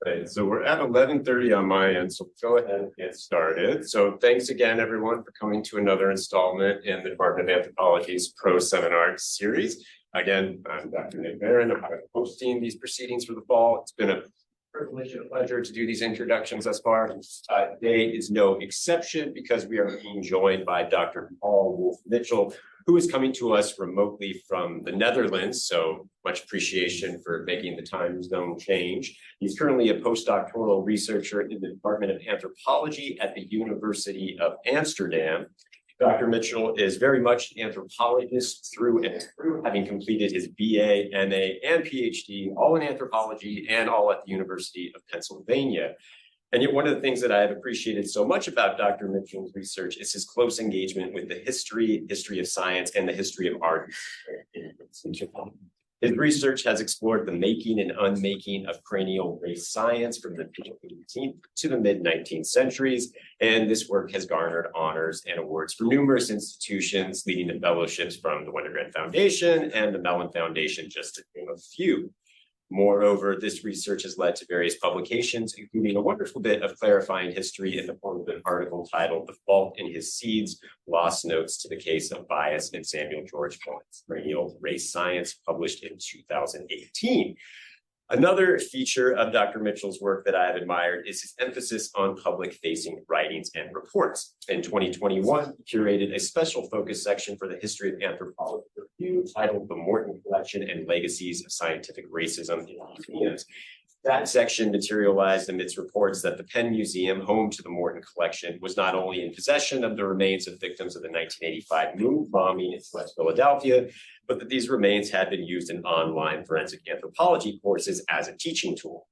right, so we're at 11:30 on my end, so go ahead and get started. So thanks again, everyone, for coming to another installment in the Department of Anthropology's Pro Seminar series. Again, I'm Dr. Nick Barron. I'm hosting these proceedings for the fall. It's been a privilege and a pleasure to do these introductions thus far. Today is no exception because we are being joined by Dr. Paul Wolf-Mitchell, who is coming to us remotely from the Netherlands. So much appreciation for making the time zone change. He's currently a postdoctoral researcher in the Department of Anthropology at the University of Amsterdam. Dr. Mitchell is very much an anthropologist through and through, having completed his BA, MA, and PhD, all in anthropology and all at the University of Pennsylvania. And yet one of the things that I have appreciated so much about Dr. Mitchell's research is his close engagement with the history of science, and the history of art. His research has explored the making and unmaking of cranial race science from the mid-18th to the mid-19th centuries, and this work has garnered honors and awards from numerous institutions, leading to fellowships from the Wenner-Gren Foundation and the Mellon Foundation, just to name a few. Moreover, this research has led to various publications, including a wonderful bit of clarifying history in the form of an article titled "The Fault in His Seeds: Lost Notes to the Case of Bias in Samuel George Cohen's Cranial Race Science," published in 2018. Another feature of Dr. Mitchell's work that I have admired is his emphasis on public-facing writings and reports. In 2021, he curated a special focus section for the History of Anthropology review titled "The Morton Collection and Legacies of Scientific Racism in Museums." That section materialized amidst reports that the Penn Museum, home to the Morton Collection, was not only in possession of the remains of victims of the 1985 moon bombing in West Philadelphia, but that these remains had been used in online forensic anthropology courses as a teaching tool.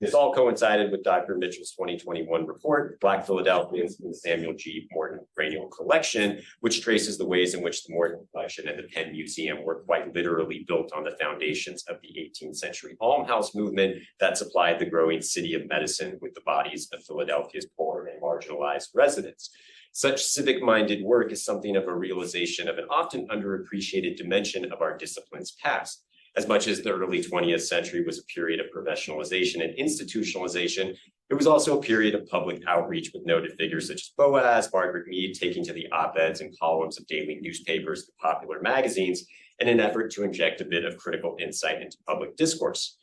This all coincided with Dr. Mitchell's 2021 report, "Black Philadelphians in the Samuel G. Morton Cranial Collection," which traces the ways in which the Morton Collection and the Penn Museum were quite literally built on the foundations of the 18th century almshouse movement that supplied the growing city of medicine with the bodies of Philadelphia's poor and marginalized residents. Such civic-minded work is something of a realization of an often underappreciated dimension of our discipline's past. As much as the early 20th century was a period of professionalization and institutionalization, it was also a period of public outreach, with noted figures such as Boaz, Margaret Mead taking to the op-eds and columns of daily newspapers and popular magazines in an effort to inject a bit of critical insight into public discourse.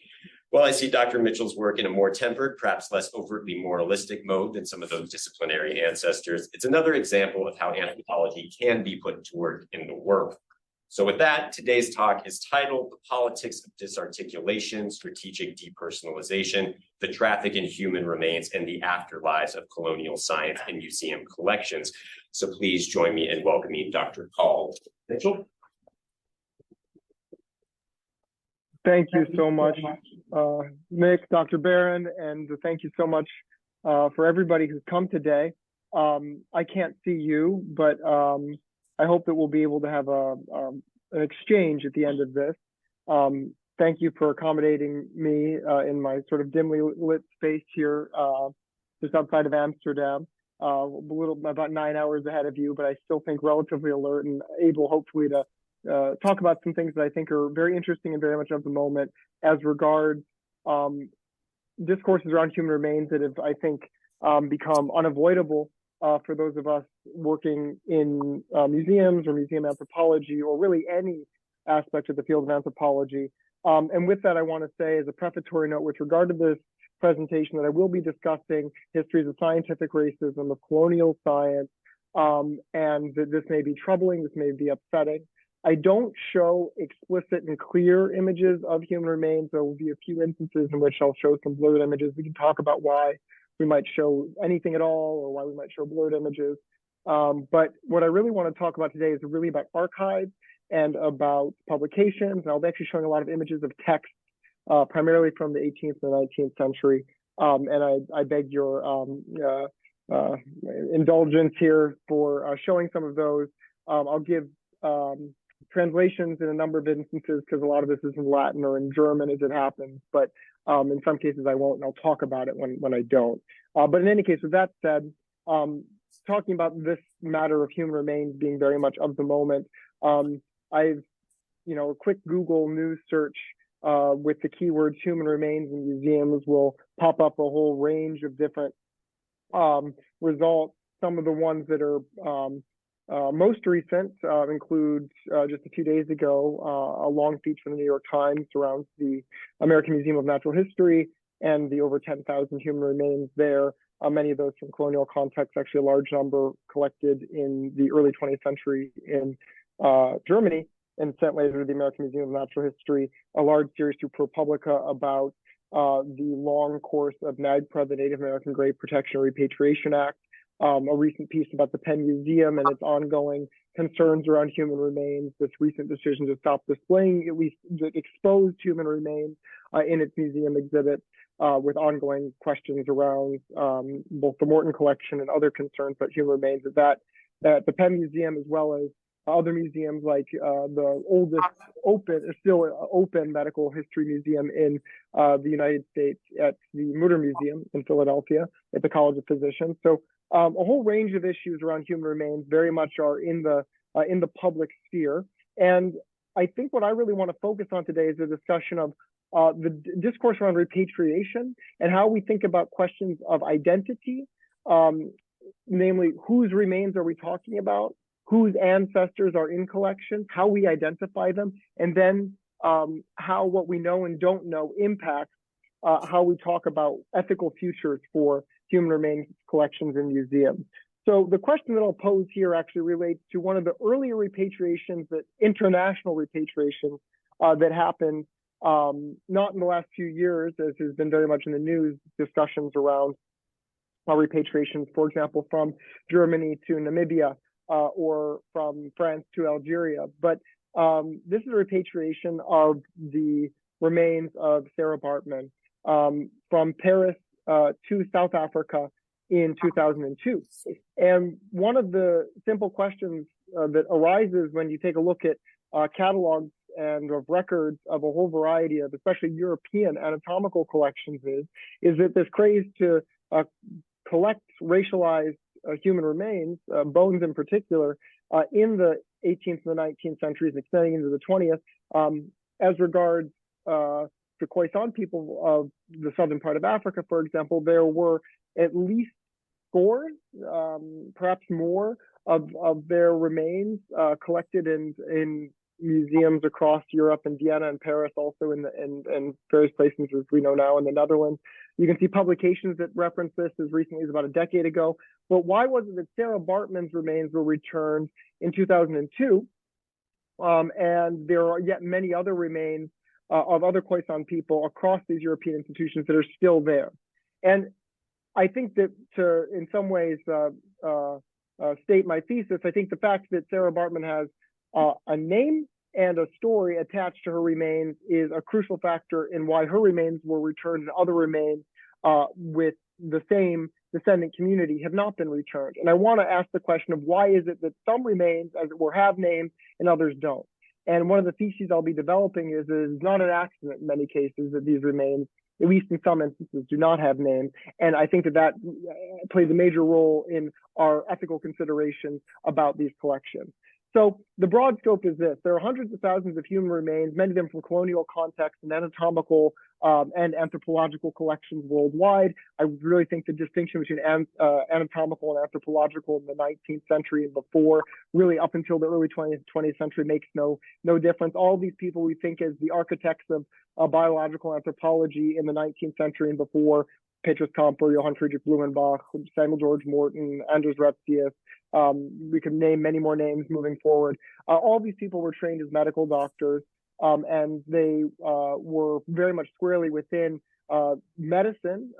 While I see Dr. Mitchell's work in a more tempered, perhaps less overtly moralistic mode than some of those disciplinary ancestors, it's another example of how anthropology can be put to work in the world. So with that, today's talk is titled "The Politics of Disarticulation, Strategic Depersonalization, the Traffic in Human Remains, and the Afterlives of Colonial Science and Museum Collections." So please join me in welcoming Dr. Paul Mitchell. Thank you so much, Nick, Dr. Barron, and thank you so much for everybody who's come today. I can't see you, but I hope that we'll be able to have an exchange at the end of this. Thank you for accommodating me in my sort of dimly lit space here just outside of Amsterdam. About 9 hours ahead of you, but I still think relatively alert and able, hopefully, to talk about some things that I think are very interesting and very much of the moment as regards discourses around human remains that have, I think, become unavoidable for those of us working in museums or museum anthropology, or really any aspect of the field of anthropology. And with that, I want to say as a prefatory note with regard to this presentation that I will be discussing histories of scientific racism, of colonial science, and that this may be troubling, this may be upsetting. I don't show explicit and clear images of human remains. There will be a few instances in which I'll show some blurred images. We can talk about why we might show anything at all, or why we might show blurred images. But what I really want to talk about today is really about archives and about publications. And I'll be actually showing a lot of images of text, primarily from the 18th and 19th century. And I beg your indulgence here for showing some of those. I'll give translations in a number of instances because a lot of this is in Latin or in German as it happens, but in some cases I won't, and I'll talk about it when I don't. But in any case, with that said, talking about this matter of human remains being very much of the moment, I've, a quick Google news search with the keywords human remains in museums will pop up a whole range of different results. Some of the ones that are most recent include just a few days ago, a long feature in the New York Times surrounds the American Museum of Natural History and the over 10,000 human remains there. Many of those from colonial contexts, actually a large number collected in the early 20th century in Germany and sent later to the American Museum of Natural History, a large series through ProPublica about the long course of NAGPRA, the Native American Grave Protection and Repatriation Act, a recent piece about the Penn Museum and its ongoing concerns around human remains, this recent decision to stop displaying at least the exposed human remains in its museum exhibit, with ongoing questions around both the Morton collection and other concerns about human remains at the Penn Museum, as well as other museums like the oldest still open medical history museum in the United States at the Mutter Museum in Philadelphia at the College of Physicians. So a whole range of issues around human remains very much are in the public sphere. And I think what I really want to focus on today is a discussion of the discourse around repatriation and how we think about questions of identity, namely whose remains are we talking about, whose ancestors are in collections, how we identify them, and then how what we know and don't know impacts how we talk about ethical futures for human remains collections and museums. So the question that I'll pose here actually relates to one of the earlier repatriations, international repatriations that happened not in the last few years, as has been very much in the news, discussions around repatriations, for example, from Germany to Namibia, or from France to Algeria. But this is a repatriation of the remains of Sarah Baartman from Paris to South Africa in 2002. And one of the simple questions that arises when you take a look at catalogs and of records of a whole variety of, especially European anatomical collections is that this craze to collect racialized human remains, bones in particular, in the 18th and the 19th centuries, extending into the 20th, as regards the Khoisan people of the southern part of Africa, for example, there were at least scores, perhaps more, of their remains collected in museums across Europe and Vienna and Paris, also in various places, as we know now, in the Netherlands. You can see publications that reference this as recently as about a decade ago. But why was it that Sarah Baartman's remains were returned in 2002? And there are yet many other remains of other Khoisan people across these European institutions that are still there. And I think that to, in some ways, state my thesis, I think the fact that Sarah Baartman has a name and a story attached to her remains is a crucial factor in why her remains were returned and other remains with the same descendant community have not been returned. And I want to ask the question of why is it that some remains, as it were, have names and others don't? And one of the theses I'll be developing is that it's not an accident in many cases that these remains, at least in some instances, do not have names. And I think that that plays a major role in our ethical considerations about these collections. So the broad scope is this: there are hundreds of thousands of human remains, many of them from colonial contexts and anatomical and anthropological collections worldwide. I really think the distinction between anatomical and anthropological in the 19th century and before, really up until the early 20th century, makes no difference. All these people we think as the architects of biological anthropology in the 19th century and before, Petrus Kamper, Johann Friedrich Blumenbach, Samuel George Morton, Anders Retzius. We could name many more names moving forward. All these people were trained as medical doctors, and they were very much squarely within medicine,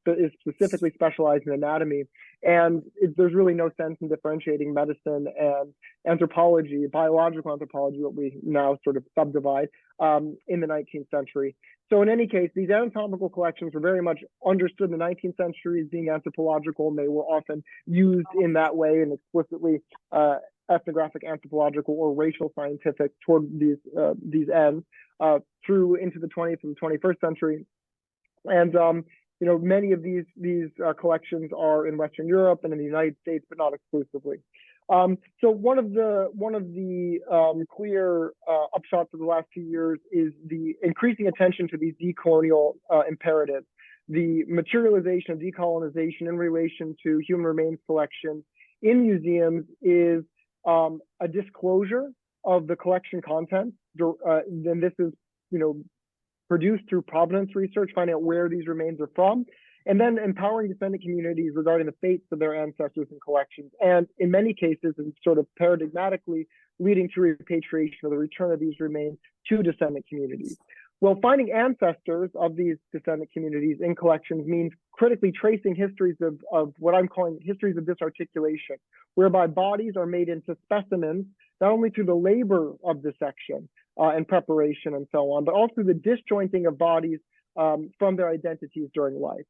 is specifically specialized in anatomy. And there's really no sense in differentiating medicine and anthropology, biological anthropology, what we now sort of subdivide in the 19th century. So in any case, these anatomical collections were very much understood in the 19th century as being anthropological, and they were often used in that way and explicitly ethnographic, anthropological, or racial scientific toward these ends through into the 20th and 21st century. And you know, many of these collections are in Western Europe and in the United States, but not exclusively. So one of the clear upshots of the last few years is the increasing attention to these decolonial imperatives. the materialization of decolonization in relation to human remains collections in museums is a disclosure of the collection contents. Then this is, produced through provenance research, finding out where these remains are from, and then empowering descendant communities regarding the fates of their ancestors and collections. And in many cases, and sort of paradigmatically, leading to repatriation or the return of these remains to descendant communities. Well, finding ancestors of these descendant communities in collections means critically tracing histories of what I'm calling histories of disarticulation, whereby bodies are made into specimens, not only through the labor of dissection and preparation and so on, but also the disjointing of bodies from their identities during life.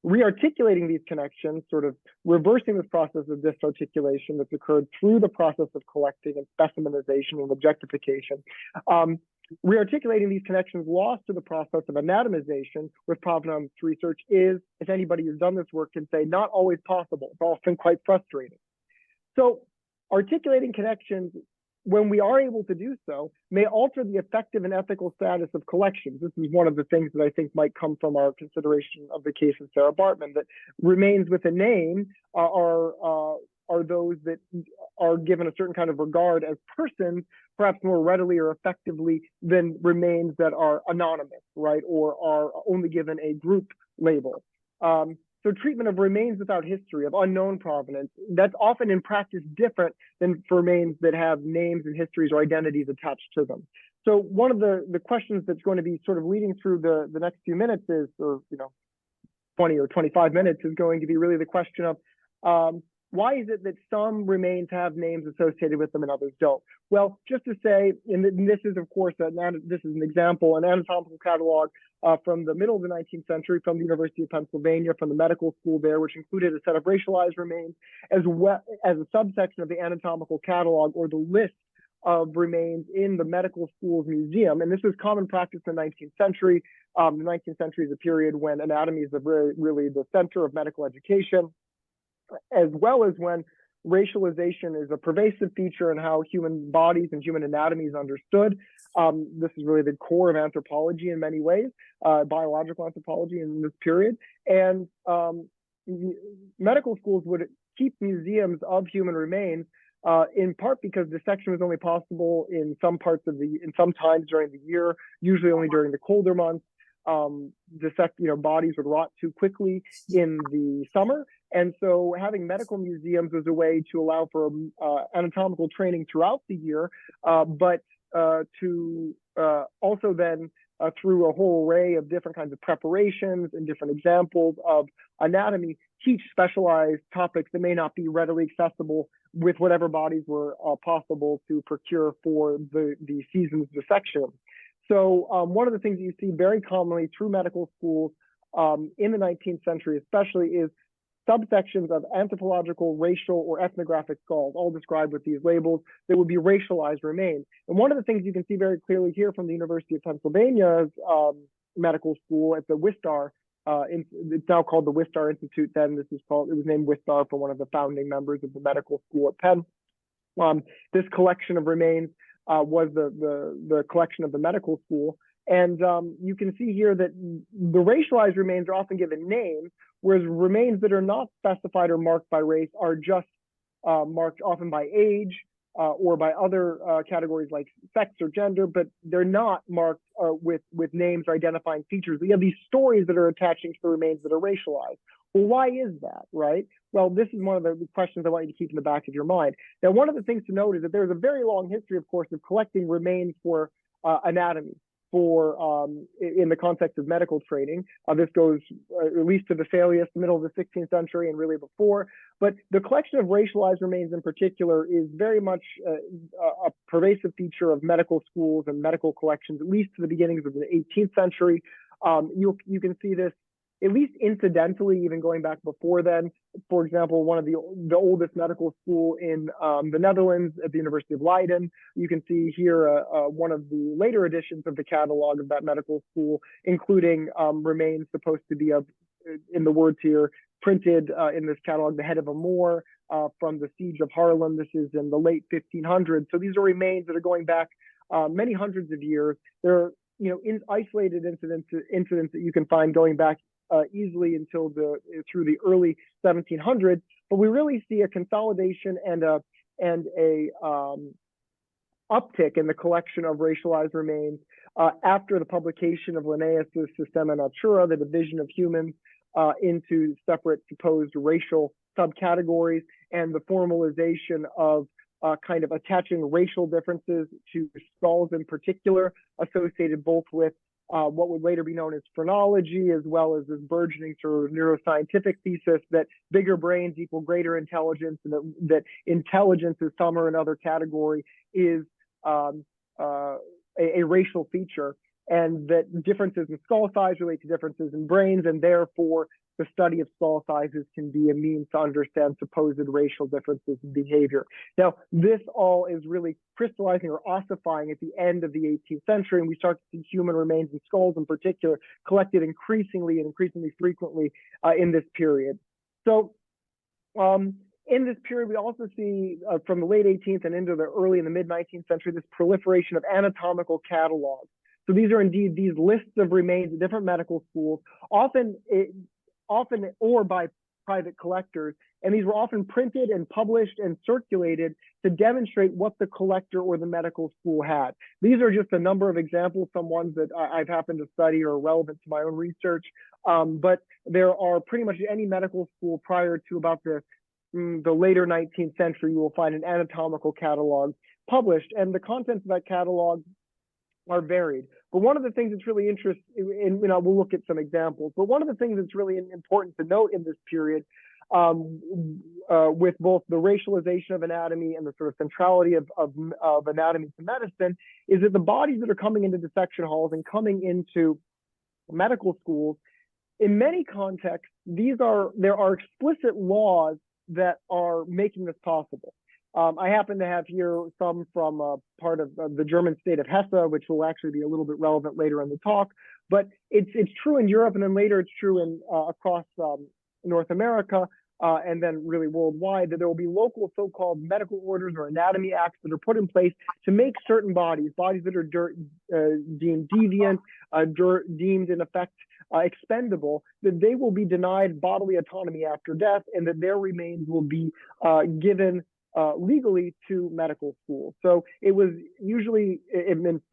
Rearticulating these connections, sort of reversing this process of disarticulation that's occurred through the process of collecting and specimenization and objectification. Rearticulating these connections lost to the process of anatomization with provenance research is, as anybody who's done this work can say, not always possible. It's often quite frustrating. So articulating connections, when we are able to do so, may alter the effective and ethical status of collections. This is one of the things that I think might come from our consideration of the case of Sarah Bartman, that remains with a name are those that are given a certain kind of regard as persons, perhaps more readily or effectively than remains that are anonymous, right, or are only given a group label. So treatment of remains without history, of unknown provenance, that's often in practice different than for remains that have names and histories or identities attached to them. So one of the questions that's going to be sort of leading through the next few minutes is, or 20 or 25 minutes, is going to be really the question of why is it that some remains have names associated with them and others don't? Well, just to say, and this is, of course, this is an example, an anatomical catalog from the middle of the 19th century from the University of Pennsylvania, from the medical school there, which included a set of racialized remains, as well as a subsection of the anatomical catalog, or the list of remains in the medical school's museum. And this was common practice in the 19th century. The 19th century is a period when anatomy is really the center of medical education, as well as when racialization is a pervasive feature in how human bodies and human anatomy is understood. This is really the core of anthropology in many ways, biological anthropology in this period. And medical schools would keep museums of human remains in part because dissection was only possible in some times during the year, usually only during the colder months. Bodies would rot too quickly in the summer. And so having medical museums was a way to allow for anatomical training throughout the year, but to also then through a whole array of different kinds of preparations and different examples of anatomy, teach specialized topics that may not be readily accessible with whatever bodies were possible to procure for the season's dissection. So one of the things that you see very commonly through medical schools in the 19th century especially is subsections of anthropological, racial, or ethnographic skulls, all described with these labels, that would be racialized remains. And one of the things you can see very clearly here from the University of Pennsylvania's medical school at the Wistar, it's now called the Wistar Institute, then it was named Wistar for one of the founding members of the medical school at Penn. This collection of remains was the collection of the medical school. And you can see here that the racialized remains are often given names, whereas remains that are not specified or marked by race are just marked often by age or by other categories like sex or gender, but they're not marked with names or identifying features. We have these stories that are attaching to the remains that are racialized. Well, why is that, right? Well, this is one of the questions I want you to keep in the back of your mind. Now, one of the things to note is that there's a very long history, of course, of collecting remains for anatomy, in the context of medical training. This goes at least to the Thalius, the middle of the 16th century and really before. But the collection of racialized remains in particular is very much a pervasive feature of medical schools and medical collections, at least to the beginnings of the 18th century. You can see this at least incidentally, even going back before then. For example, one of the oldest medical school in the Netherlands at the University of Leiden. You can see here one of the later editions of the catalog of that medical school, including remains supposed to be in the words here, printed in this catalog, the head of a Moor from the siege of Haarlem. This is in the late 1500s. So these are remains that are going back many hundreds of years. They're isolated incidents that you can find going back easily until through the early 1700s, but we really see a consolidation and a uptick in the collection of racialized remains after the publication of Linnaeus's Systema Naturae, the division of humans into separate supposed racial subcategories, and the formalization of kind of attaching racial differences to skulls in particular, associated both with what would later be known as phrenology, as well as this burgeoning sort of neuroscientific thesis that bigger brains equal greater intelligence, and that intelligence is some or another category is a racial feature, and that differences in skull size relate to differences in brains, and therefore the study of skull sizes can be a means to understand supposed racial differences in behavior. Now, this all is really crystallizing or ossifying at the end of the 18th century, and we start to see human remains and skulls in particular collected increasingly and increasingly frequently in this period. So in this period, we also see from the late 18th and into the early and the mid 19th century, this proliferation of anatomical catalogs. So these are indeed these lists of remains at different medical schools, often or by private collectors. And these were often printed and published and circulated to demonstrate what the collector or the medical school had. These are just a number of examples, some ones that I've happened to study or are relevant to my own research. But there are pretty much any medical school prior to about the later 19th century, you will find an anatomical catalog published, and the contents of that catalog are varied. But one of the things that's really interesting, and we'll look at some examples, but one of the things that's really important to note in this period, with both the racialization of anatomy and the sort of centrality of anatomy to medicine, is that the bodies that are coming into dissection halls and coming into medical schools, in many contexts, there are explicit laws that are making this possible. I happen to have here some from part of the German state of Hesse, which will actually be a little bit relevant later in the talk. But it's true in Europe, and then later it's true in across North America, and then really worldwide, that there will be local so-called medical orders or anatomy acts that are put in place to make certain bodies that are deemed deviant, deemed in effect expendable, that they will be denied bodily autonomy after death, and that their remains will be given legally to medical schools. So it was usually,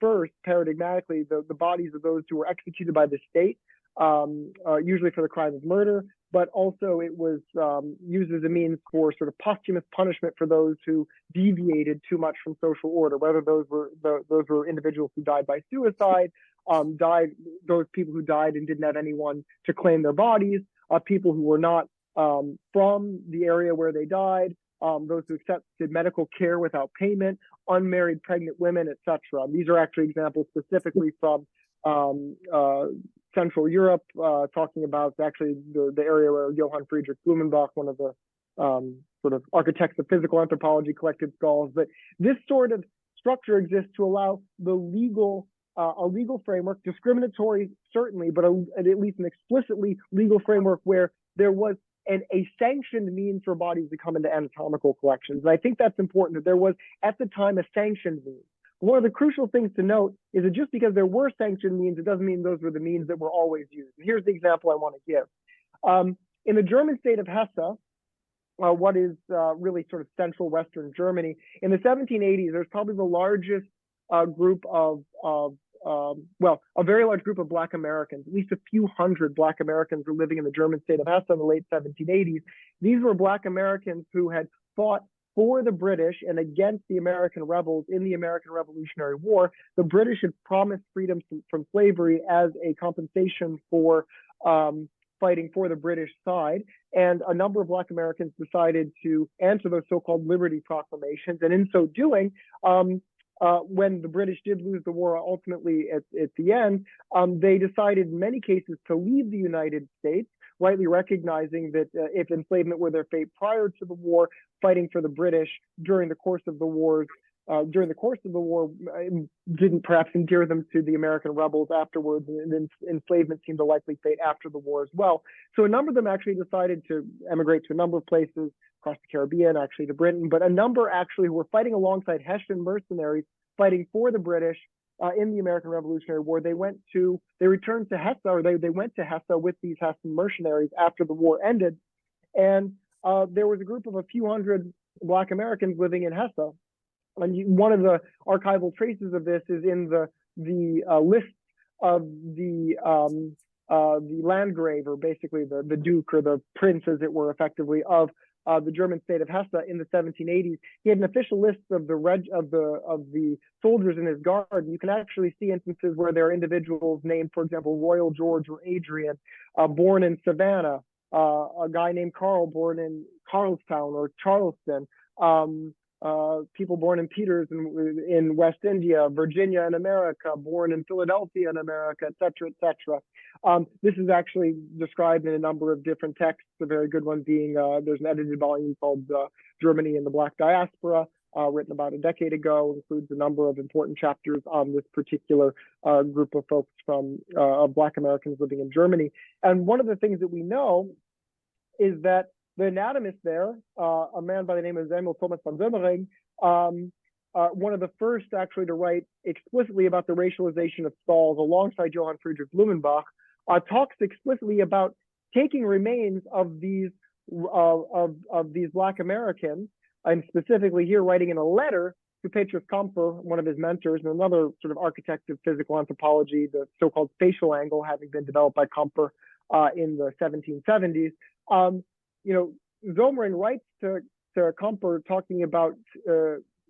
first, paradigmatically, the bodies of those who were executed by the state, usually for the crime of murder, but also it was used as a means for sort of posthumous punishment for those who deviated too much from social order, whether those were individuals who died by suicide, those people who died and didn't have anyone to claim their bodies, people who were not from the area where they died, those who accepted medical care without payment, unmarried pregnant women, etc. These are actually examples specifically from Central Europe, talking about actually the area where Johann Friedrich Blumenbach, one of the sort of architects of physical anthropology, collected skulls. But this sort of structure exists to allow the a legal framework, discriminatory certainly, but at least an explicitly legal framework where there was a sanctioned means for bodies to come into anatomical collections. And I think that's important, that there was at the time a sanctioned means. One of the crucial things to note is that just because there were sanctioned means, it doesn't mean those were the means that were always used. And here's the example I want to give. In the German state of Hesse, what is really sort of central Western Germany, in the 1780s, there's probably the largest group a very large group of Black Americans. At least a few hundred Black Americans were living in the German state of Hesse in the late 1780s. These were Black Americans who had fought for the British and against the American rebels in the American Revolutionary War. The British had promised freedom from slavery as a compensation for fighting for the British side. And a number of Black Americans decided to answer those so-called liberty proclamations. And in so doing, when the British did lose the war ultimately at the end, they decided in many cases to leave the United States, rightly recognizing that if enslavement were their fate prior to the war, fighting for the British during the course of the war didn't perhaps endear them to the American rebels afterwards, and then enslavement seemed a likely fate after the war as well. So a number of them actually decided to emigrate to a number of places across the Caribbean, actually to Britain, but a number actually who were fighting alongside Hessian mercenaries, fighting for the British, in the American Revolutionary War, they returned to Hesse, or they went to Hesse with these Hessian mercenaries after the war ended. And there was a group of a few hundred Black Americans living in Hesse. And one of the archival traces of this is in the list of the Landgrave, or basically the Duke or the Prince, as it were, effectively, of the German state of Hesse in the 1780s. He had an official list of the soldiers in his guard. And you can actually see instances where there are individuals named, for example, Royal George or Adrian, born in Savannah, a guy named Carl, born in Carlstown or Charleston, people born in Peters in West India, Virginia in America, born in Philadelphia in America, et cetera, et cetera. This is actually described in a number of different texts, a very good one being, there's an edited volume called Germany and the Black Diaspora, written about a decade ago, includes a number of important chapters on this particular group of folks of Black Americans living in Germany. And one of the things that we know is that the anatomist there, a man by the name of Samuel Thomas von Sömering, one of the first actually to write explicitly about the racialization of skulls alongside Johann Friedrich Blumenbach, talks explicitly about taking remains of these Black Americans, and specifically here writing in a letter to Petrus Kamper, one of his mentors, and another sort of architect of physical anthropology, the so-called facial angle having been developed by Kamper in the 1770s. Sömering writes to Kamper talking about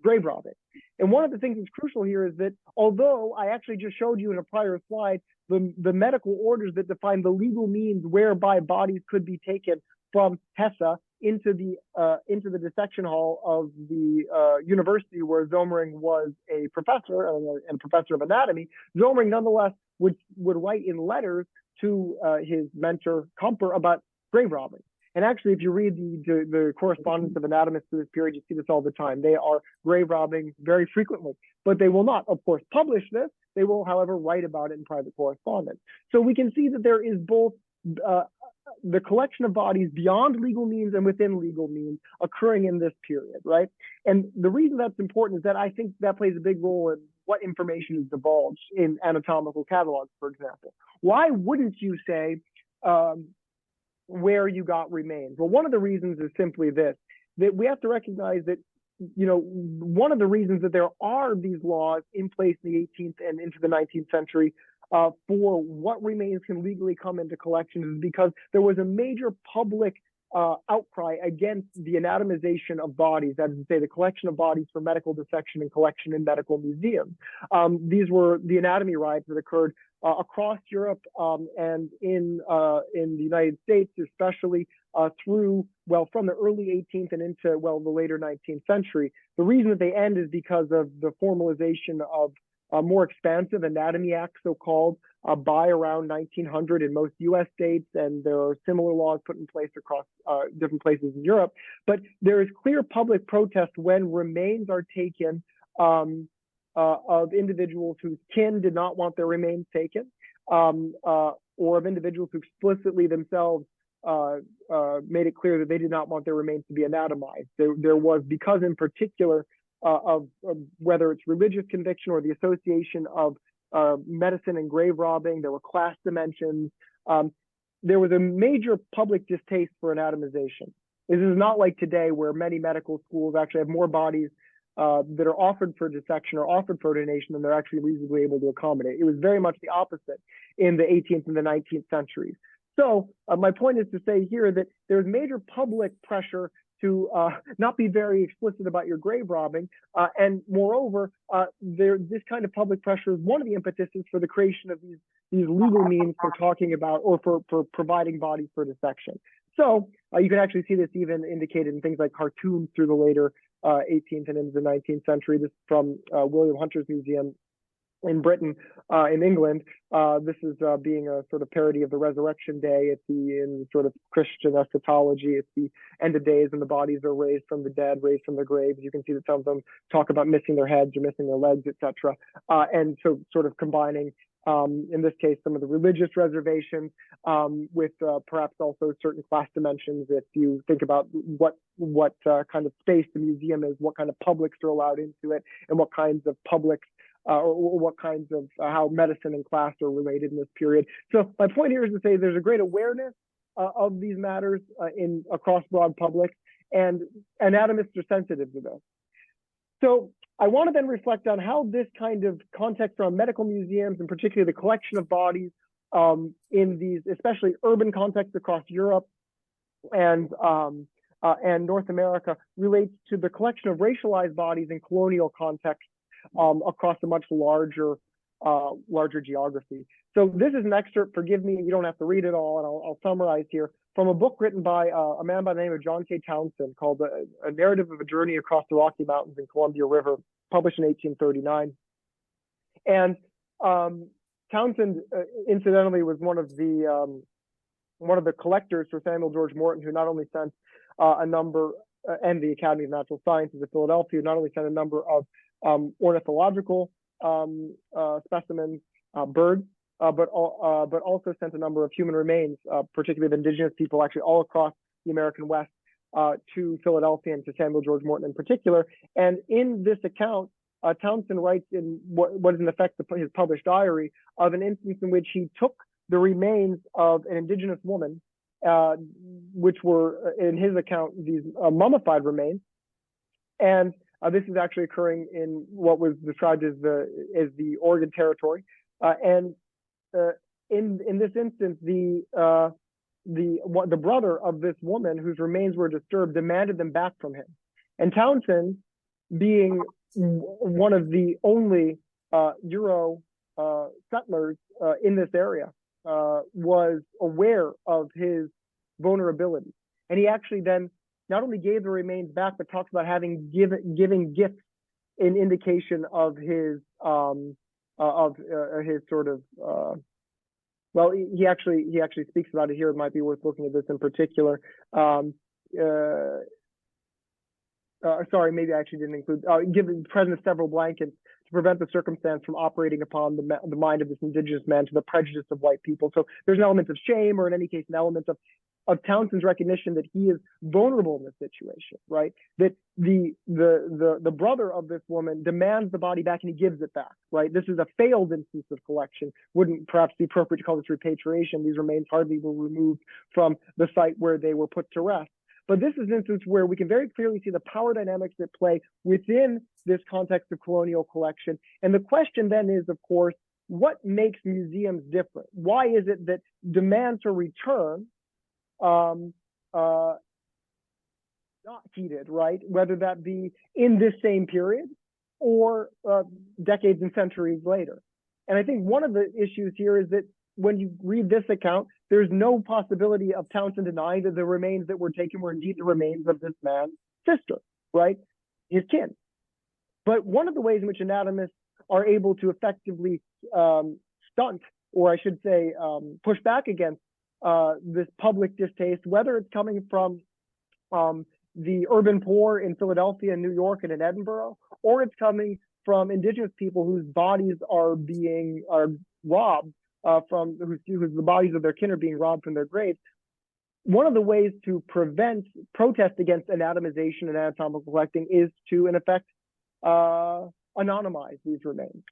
grave robbing. And one of the things that's crucial here is that although I actually just showed you in a prior slide the medical orders that define the legal means whereby bodies could be taken from Hesse into the dissection hall of the university where Sömering was a professor and professor of anatomy, Sömering nonetheless would write in letters to his mentor Kamper about grave robbing. And actually, if you read the correspondence of anatomists through this period, you see this all the time. They are grave robbing very frequently, but they will not, of course, publish this. They will, however, write about it in private correspondence. So we can see that there is both the collection of bodies beyond legal means and within legal means occurring in this period, right? And the reason that's important is that I think that plays a big role in what information is divulged in anatomical catalogs, for example. Why wouldn't you say where you got remains? Well, one of the reasons is simply this, that we have to recognize that, one of the reasons that there are these laws in place in the 18th and into the 19th century for what remains can legally come into collection is because there was a major public outcry against the anatomization of bodies, that is to say, the collection of bodies for medical dissection and collection in medical museums. These were the anatomy riots that occurred across Europe and in the United States, especially from the early 18th and into, the later 19th century. The reason that they end is because of the formalization of more expansive anatomy acts, so-called, by around 1900 in most U.S. states, and there are similar laws put in place across different places in Europe. But there is clear public protest when remains are taken of individuals whose kin did not want their remains taken, or of individuals who explicitly themselves made it clear that they did not want their remains to be anatomized. There was, because in particular of whether it's religious conviction or the association of medicine and grave robbing, there were class dimensions. There was a major public distaste for anatomization. This is not like today where many medical schools actually have more bodies that are offered for dissection or offered for donation than they're actually reasonably able to accommodate. It was very much the opposite in the 18th and the 19th centuries. So my point is to say here that there's major public pressure to not be very explicit about your grave robbing. And moreover, this kind of public pressure is one of the impetuses for the creation of these legal means for talking about or for providing bodies for dissection. So you can actually see this even indicated in things like cartoons through the later 18th and into the 19th century. This is from William Hunter's Museum in Britain, in England. This is being a sort of parody of the Resurrection Day. It's in sort of Christian eschatology. It's the end of days and the bodies are raised from the dead, raised from their graves. You can see that some of them talk about missing their heads or missing their legs, etc. And so sort of combining, in this case, some of the religious reservations with perhaps also certain class dimensions. If you think about what kind of space the museum is, what kind of publics are allowed into it, and what kinds of publics or what kinds of how medicine and class are related in this period. So my point here is to say there's a great awareness of these matters across broad public, and anatomists are sensitive to this. So I want to then reflect on how this kind of context around medical museums, and particularly the collection of bodies in these, especially urban contexts across Europe and North America, relates to the collection of racialized bodies in colonial contexts across a much larger geography. So this is an excerpt, forgive me, you don't have to read it all, and I'll summarize here, from a book written by a man by the name of John K. Townsend called A Narrative of a Journey Across the Rocky Mountains and Columbia River, published in 1839. And Townsend, incidentally, was one of the collectors for Samuel George Morton, who not only sent a number, and the Academy of Natural Sciences of Philadelphia, who not only sent a number of ornithological specimens, birds, but also sent a number of human remains, particularly of indigenous people, actually all across the American West, to Philadelphia and to Samuel George Morton in particular. And in this account, Townsend writes in what is in effect his published diary of an instance in which he took the remains of an indigenous woman, which were, in his account, these mummified remains. And this is actually occurring in what was described as the Oregon Territory. In this instance, the brother of this woman whose remains were disturbed demanded them back from him. And Townsend, being one of the only Euro settlers in this area, was aware of his vulnerability. And he actually then not only gave the remains back, but talks about having giving gifts in indication of his sort of well, he actually speaks about it here. It might be worth looking at this in particular. Sorry, maybe I actually didn't include given the presence of several blankets to prevent the circumstance from operating upon the mind of this indigenous man to the prejudice of white people. So there's an element of shame, or in any case, an element of Townsend's recognition that he is vulnerable in this situation, right? That the brother of this woman demands the body back and he gives it back, right? This is a failed instance of collection. Wouldn't perhaps be appropriate to call this repatriation. These remains hardly were removed from the site where they were put to rest. But this is an instance where we can very clearly see the power dynamics that play within this context of colonial collection. And the question then is, of course, what makes museums different? Why is it that demand to return not heeded, right? Whether that be in this same period or decades and centuries later. And I think one of the issues here is that when you read this account, there's no possibility of Townsend denying that the remains that were taken were indeed the remains of this man's sister, right? His kin. But one of the ways in which anatomists are able to effectively stunt, or I should say, push back against this public distaste, whether it's coming from the urban poor in Philadelphia and New York and in Edinburgh, or it's coming from indigenous people whose bodies are robbed whose the bodies of their kin are being robbed from their graves. One of the ways to prevent protest against anatomization and anatomical collecting is to, in effect, anonymize these remains.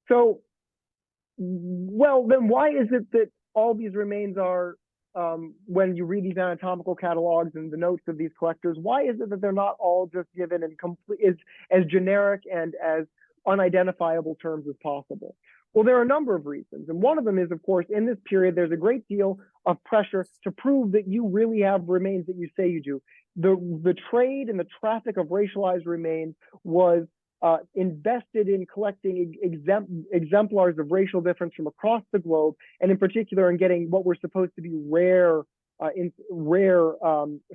So, well, then why is it that all these remains are, when you read these anatomical catalogs and the notes of these collectors, why is it that they're not all just given in as generic and as unidentifiable terms as possible? Well, there are a number of reasons. And one of them is, of course, in this period, there's a great deal of pressure to prove that you really have remains that you say you do. The trade and the traffic of racialized remains was invested in collecting exemplars of racial difference from across the globe, and in particular in getting what were supposed to be rare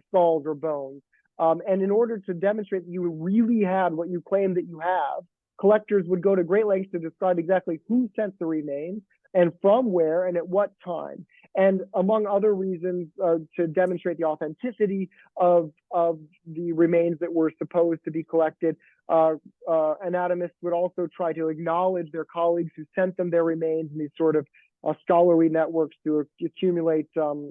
skulls or bones. And in order to demonstrate that you really had what you claim that you have, collectors would go to great lengths to describe exactly who sent the remains and from where and at what time. And among other reasons, to demonstrate the authenticity of the remains that were supposed to be collected, anatomists would also try to acknowledge their colleagues who sent them their remains in these sort of scholarly networks to accumulate sort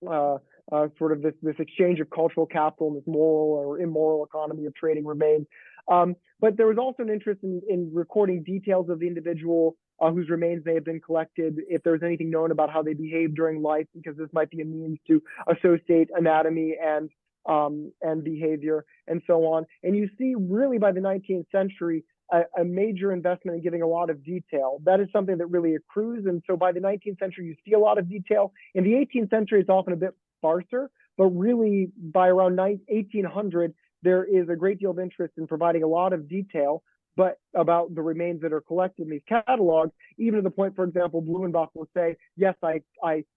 of this exchange of cultural capital and this moral or immoral economy of trading remains. But there was also an interest in recording details of the individual whose remains may have been collected, if there's anything known about how they behaved during life, because this might be a means to associate anatomy and behavior and so on. And you see really by the 19th century, a major investment in giving a lot of detail. That is something that really accrues. And so by the 19th century, you see a lot of detail. In the 18th century, it's often a bit sparser, but really by around 1800, there is a great deal of interest in providing a lot of detail, but about the remains that are collected in these catalogs, even to the point, for example, Blumenbach will say, yes, I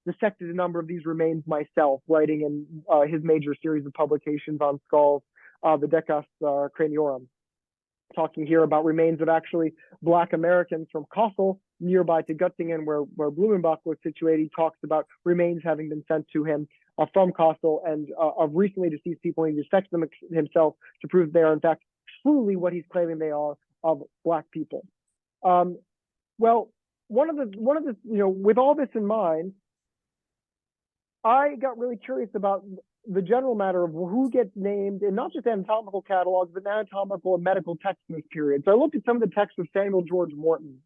dissected a number of these remains myself, writing in his major series of publications on skulls, the Decus Craniorum. Talking here about remains of actually Black Americans from Kassel, nearby to Göttingen, where Blumenbach was situated. He talks about remains having been sent to him from Kassel, and of recently deceased people. He dissects them himself to prove they are, in fact, truly what he's claiming they are, of Black people. Well, one of the, with all this in mind, I got really curious about the general matter of who gets named in not just anatomical catalogs, but anatomical and medical texts in this period. So I looked at some of the texts of Samuel George Morton.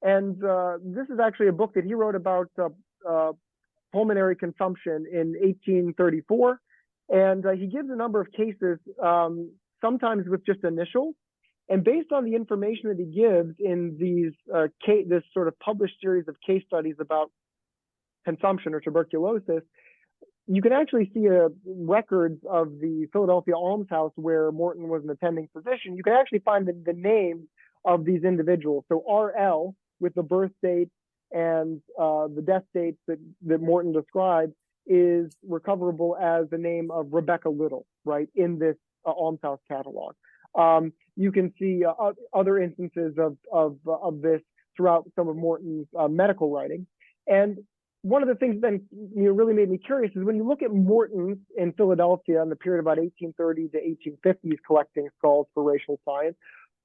This is actually a book that he wrote about pulmonary consumption in 1834. And he gives a number of cases, sometimes with just initials. And based on the information that he gives in these this sort of published series of case studies about consumption or tuberculosis, you can actually see records of the Philadelphia almshouse where Morton was an attending physician. You can actually find the names of these individuals. So RL, with the birth date and the death dates that Morton described, is recoverable as the name of Rebecca Little, right, in this almshouse catalog. You can see other instances of this throughout some of Morton's medical writing. And one of the things that really made me curious is when you look at Morton in Philadelphia in the period about 1830 to 1850s collecting skulls for racial science,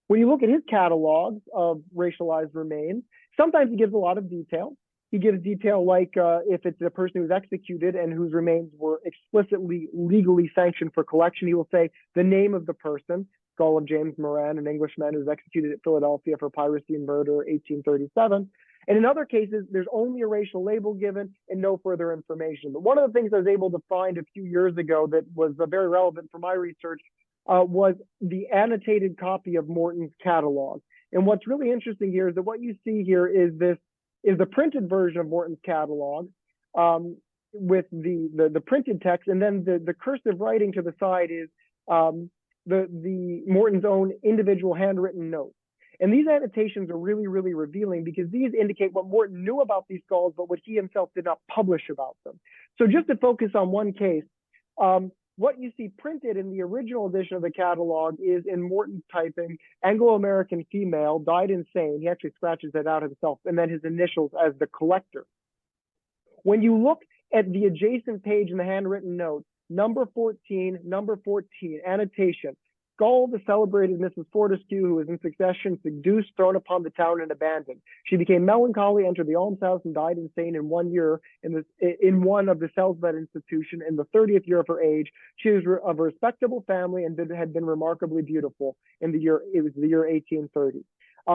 when you look at his catalogs of racialized remains, sometimes he gives a lot of detail. He gives detail like if it's a person who's executed and whose remains were explicitly legally sanctioned for collection, he will say the name of the person, skull of James Moran, an Englishman who was executed at Philadelphia for piracy and murder, 1837. And in other cases, there's only a racial label given and no further information. But one of the things I was able to find a few years ago that was very relevant for my research was the annotated copy of Morton's catalog. And what's really interesting here is that what you see here is the printed version of Morton's catalog with the printed text, and then the cursive writing to the side is the Morton's own individual handwritten notes. And these annotations are really, really revealing because these indicate what Morton knew about these skulls, but what he himself did not publish about them. So just to focus on one case, what you see printed in the original edition of the catalog is in Morton's typing, Anglo-American female, died insane. He actually scratches that out himself, and then his initials as the collector. When you look at the adjacent page in the handwritten note, number 14, annotation, skull of the celebrated Mrs. Fortescue, who was in succession seduced, thrown upon the town, and abandoned. She became melancholy, entered the almshouse, and died insane in 1 year in one of the Selsbeth institution in the 30th year of her age. She was of a respectable family and had been remarkably beautiful in the year, it was the year 1830.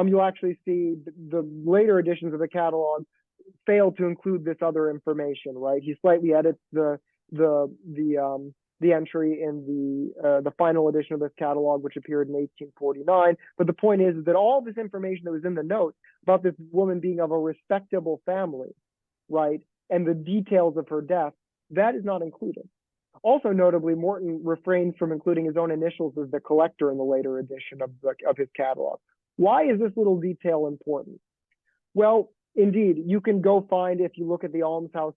You'll actually see the later editions of the catalog fail to include this other information, right? He slightly edits the entry in the final edition of this catalog, which appeared in 1849. But the point is that all this information that was in the notes about this woman being of a respectable family, right, and the details of her death, that is not included. Also notably, Morton refrains from including his own initials as the collector in the later edition of his catalog. Why is this little detail important? Well, indeed, you can go find, if you look at the almshouse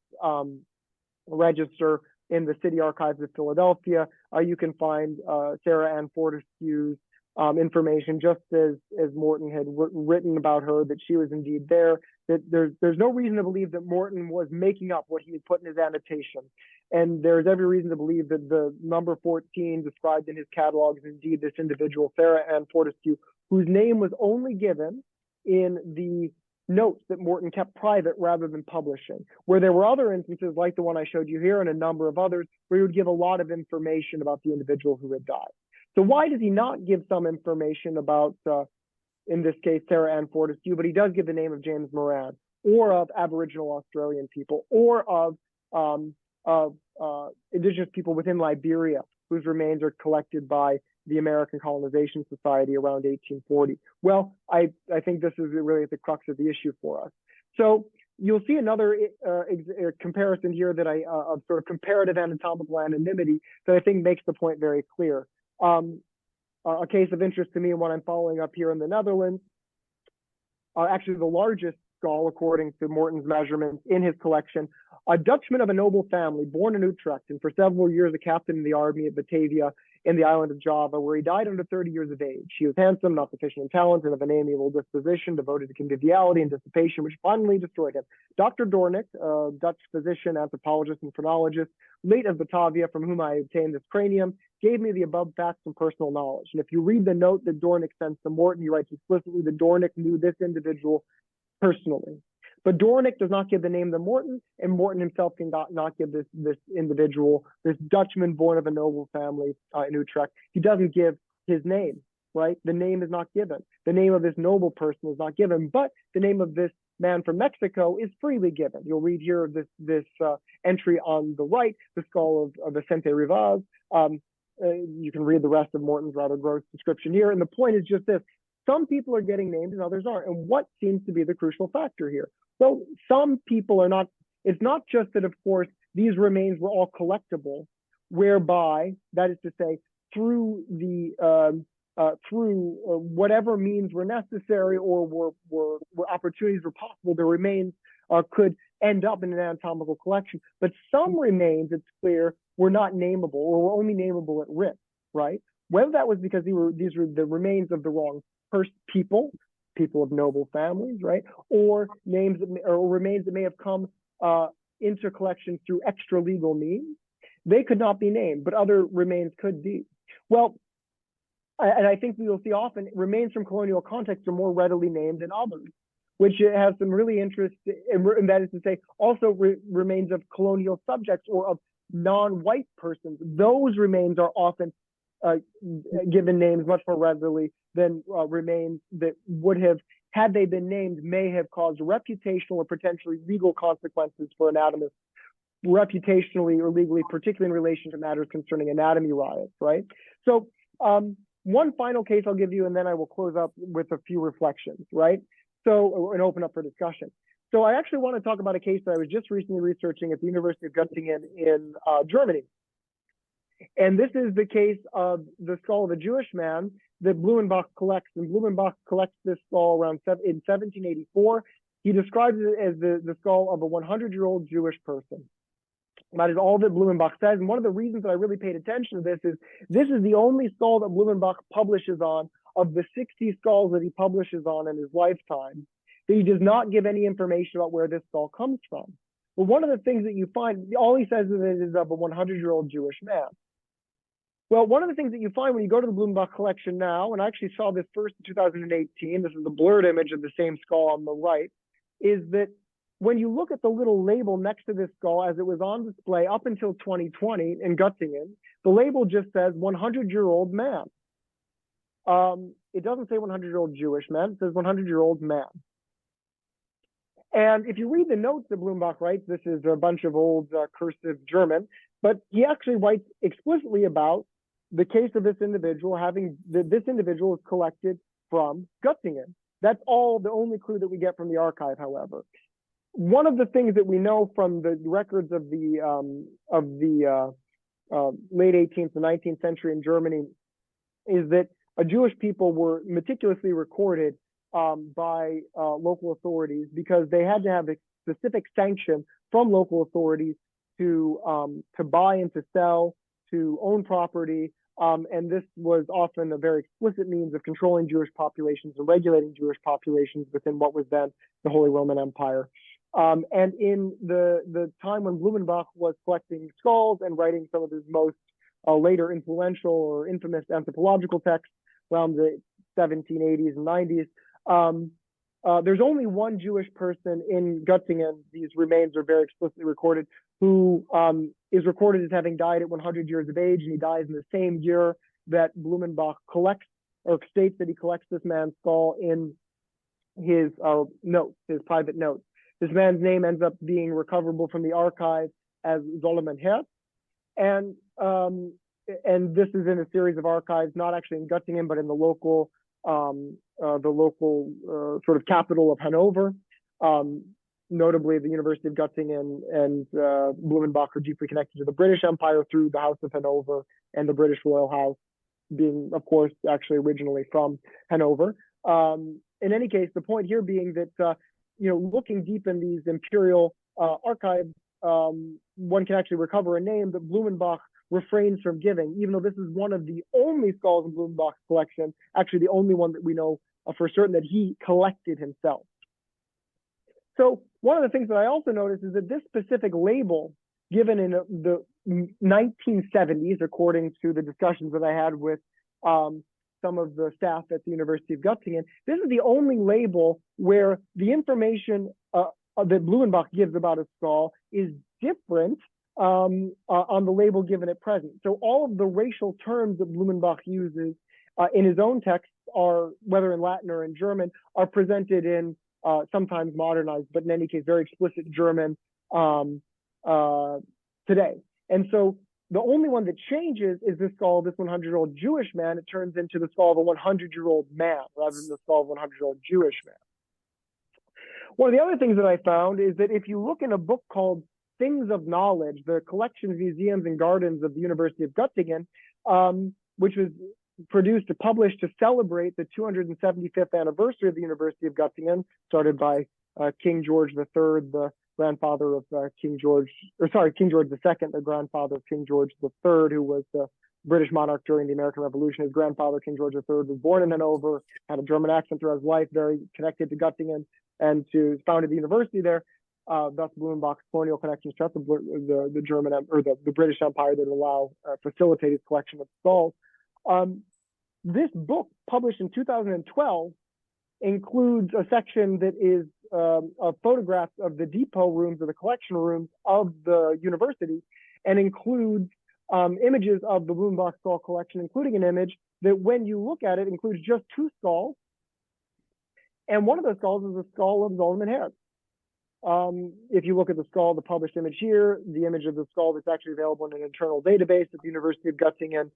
register in the City Archives of Philadelphia, you can find Sarah Ann Fortescue's information, just as Morton had written about her, that she was indeed there. That there's no reason to believe that Morton was making up what he had put in his annotation. And there's every reason to believe that the number 14 described in his catalog is indeed this individual, Sarah Ann Fortescue, whose name was only given in the notes that Morton kept private rather than publishing, where there were other instances like the one I showed you here and a number of others where he would give a lot of information about the individual who had died. So why does he not give some information about, in this case, Sarah Ann Fortescue, but he does give the name of James Moran, or of Aboriginal Australian people, or of Indigenous people within Liberia, whose remains are collected by the American Colonization Society around 1840? Well, I think this is really at the crux of the issue for us. So you'll see another comparison here that of sort of comparative anatomical anonymity that I think makes the point very clear. A case of interest to me and what I'm following up here in the Netherlands, actually the largest skull according to Morton's measurements in his collection, a Dutchman of a noble family born in Utrecht and for several years a captain in the army at Batavia in the island of Java, where he died under 30 years of age. He was handsome, not deficient in talent, and of an amiable disposition, devoted to conviviality and dissipation, which finally destroyed him. Dr. Dornick, a Dutch physician, anthropologist, and phrenologist, late of Batavia, from whom I obtained this cranium, gave me the above facts and personal knowledge. And if you read the note that Dornick sends to Morton, he writes explicitly that Dornick knew this individual personally. But Dornick does not give the name to Morton, and Morton himself can not give this individual, this Dutchman born of a noble family in Utrecht, he doesn't give his name, right? The name is not given. The name of this noble person is not given, but the name of this man from Mexico is freely given. You'll read here this entry on the right, the skull of Vicente Rivas. You can read the rest of Morton's rather gross description here. And the point is just this: some people are getting named and others aren't. And what seems to be the crucial factor here? So some people are not, it's not just that, of course, these remains were all collectible, whereby, that is to say, through whatever means were necessary or were opportunities were possible, the remains could end up in an anatomical collection. But some remains, it's clear, were not nameable or were only nameable at risk, right? Whether that was because these were the remains of the wrong people of noble families, right? Or remains that may have come into collection through extra legal means, they could not be named, but other remains could be. Well, and I think we'll see often remains from colonial contexts are more readily named than others, which has some really interest, and that is to say, also remains of colonial subjects or of non-white persons. Those remains are often given names much more readily than remains that would have, had they been named, may have caused reputational or potentially legal consequences for anatomists, reputationally or legally, particularly in relation to matters concerning anatomy riots, right? So one final case I'll give you, and then I will close up with a few reflections, right? So, and open up for discussion. So I actually want to talk about a case that I was just recently researching at the University of Göttingen in Germany. And this is the case of the skull of a Jewish man that Blumenbach collects. And Blumenbach collects this skull in 1784. He describes it as the skull of a 100-year-old Jewish person. That is all that Blumenbach says. And one of the reasons that I really paid attention to this is the only skull that Blumenbach publishes on of the 60 skulls that he publishes on in his lifetime, that he does not give any information about where this skull comes from. But one of the things that you find, all he says is of a 100-year-old Jewish man. Well, one of the things that you find when you go to the Blumenbach collection now, and I actually saw this first in 2018, this is the blurred image of the same skull on the right, is that when you look at the little label next to this skull as it was on display up until 2020 in Göttingen, the label just says 100-year-old man. It doesn't say 100-year-old Jewish man, it says 100-year-old man. And if you read the notes that Blumenbach writes, this is a bunch of old cursive German, but he actually writes explicitly about the case of this individual this individual is collected from Göttingen. That's all, the only clue that we get from the archive, however. One of the things that we know from the records of the late 18th and 19th century in Germany is that Jewish people were meticulously recorded by local authorities because they had to have a specific sanction from local authorities to buy and to sell, to own property, and this was often a very explicit means of controlling Jewish populations and regulating Jewish populations within what was then the Holy Roman Empire. And in the time when Blumenbach was collecting skulls and writing some of his most later influential or infamous anthropological texts around the 1780s and 90s, there's only one Jewish person in Göttingen, these remains are very explicitly recorded, who is recorded as having died at 100 years of age, and he dies in the same year that Blumenbach collects or states that he collects this man's skull in his notes, his private notes. This man's name ends up being recoverable from the archive as Solomon Herz, and this is in a series of archives, not actually in Göttingen, but in the local sort of capital of Hanover. Notably, the University of Göttingen and Blumenbach are deeply connected to the British Empire through the House of Hanover and the British Royal House, being, of course, actually originally from Hanover. In any case, the point here being that, looking deep in these imperial archives, one can actually recover a name that Blumenbach refrains from giving, even though this is one of the only skulls in Blumenbach's collection, actually the only one that we know for certain that he collected himself. So one of the things that I also noticed is that this specific label given in the 1970s, according to the discussions that I had with some of the staff at the University of Göttingen, this is the only label where the information that Blumenbach gives about a skull is different on the label given at present. So all of the racial terms that Blumenbach uses in his own texts are, whether in Latin or in German, are presented in sometimes modernized, but in any case, very explicit German today. And so the only one that changes is the skull of this 100-year-old Jewish man. It turns into the skull of a 100-year-old man rather than the skull of a 100-year-old Jewish man. One of the other things that I found is that if you look in a book called Things of Knowledge, the collections, museums, and gardens of the University of Göttingen, which was published to celebrate the 275th anniversary of the University of Göttingen, started by King George III, the grandfather of King George II, the grandfather of King George III, who was the British monarch during the American Revolution. His grandfather, King George III, was born in Hanover, had a German accent throughout his life, very connected to Göttingen, and founded the university there. Thus, Blumenbach's colonial connections to the German or the British Empire that facilitate his collection of skulls. This book, published in 2012, includes a section that is of photographs of the depot rooms or the collection rooms of the university, and includes images of the Blumenbach skull collection, including an image that, when you look at it, includes just two skulls. And one of those skulls is the skull of Solomon Herz. If you look at the skull, the published image here, the image of the skull that's actually available in an internal database at the University of Göttingen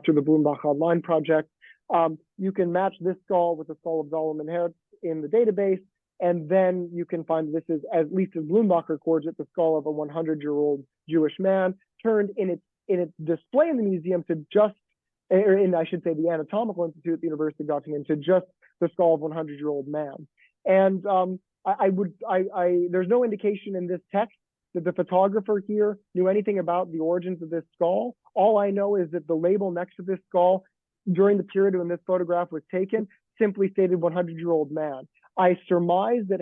through the Blumenbach Online project, you can match this skull with the skull of Solomon Herz in the database, and then you can find this is, at least as Blumenbach records it, the skull of a 100-year-old Jewish man, turned in its display in the museum to just, or in, I should say, the Anatomical Institute at the University of Göttingen, to just the skull of a 100-year-old man. And there's no indication in this text that the photographer here knew anything about the origins of this skull. All I know is that the label next to this skull during the period when this photograph was taken simply stated 100-year-old man. I surmise that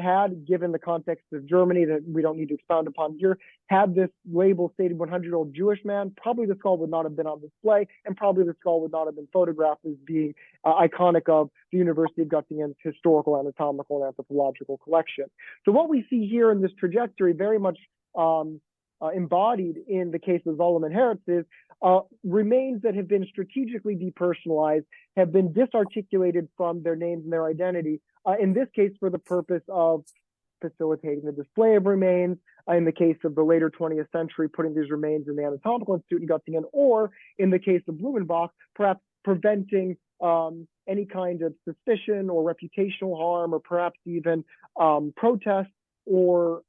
given the context of Germany that we don't need to expound upon here, had this label stated 100-year-old Jewish man, probably the skull would not have been on display, and probably the skull would not have been photographed as being iconic of the University of Göttingen's historical, anatomical, and anthropological collection. So what we see here in this trajectory, very much embodied in the case of Solomon Herz, is remains that have been strategically depersonalized, have been disarticulated from their names and their identity, in this case for the purpose of facilitating the display of remains, in the case of the later 20th century, putting these remains in the Anatomical Institute in Göttingen, or in the case of Blumenbach, perhaps preventing any kind of suspicion or reputational harm, or perhaps even protest or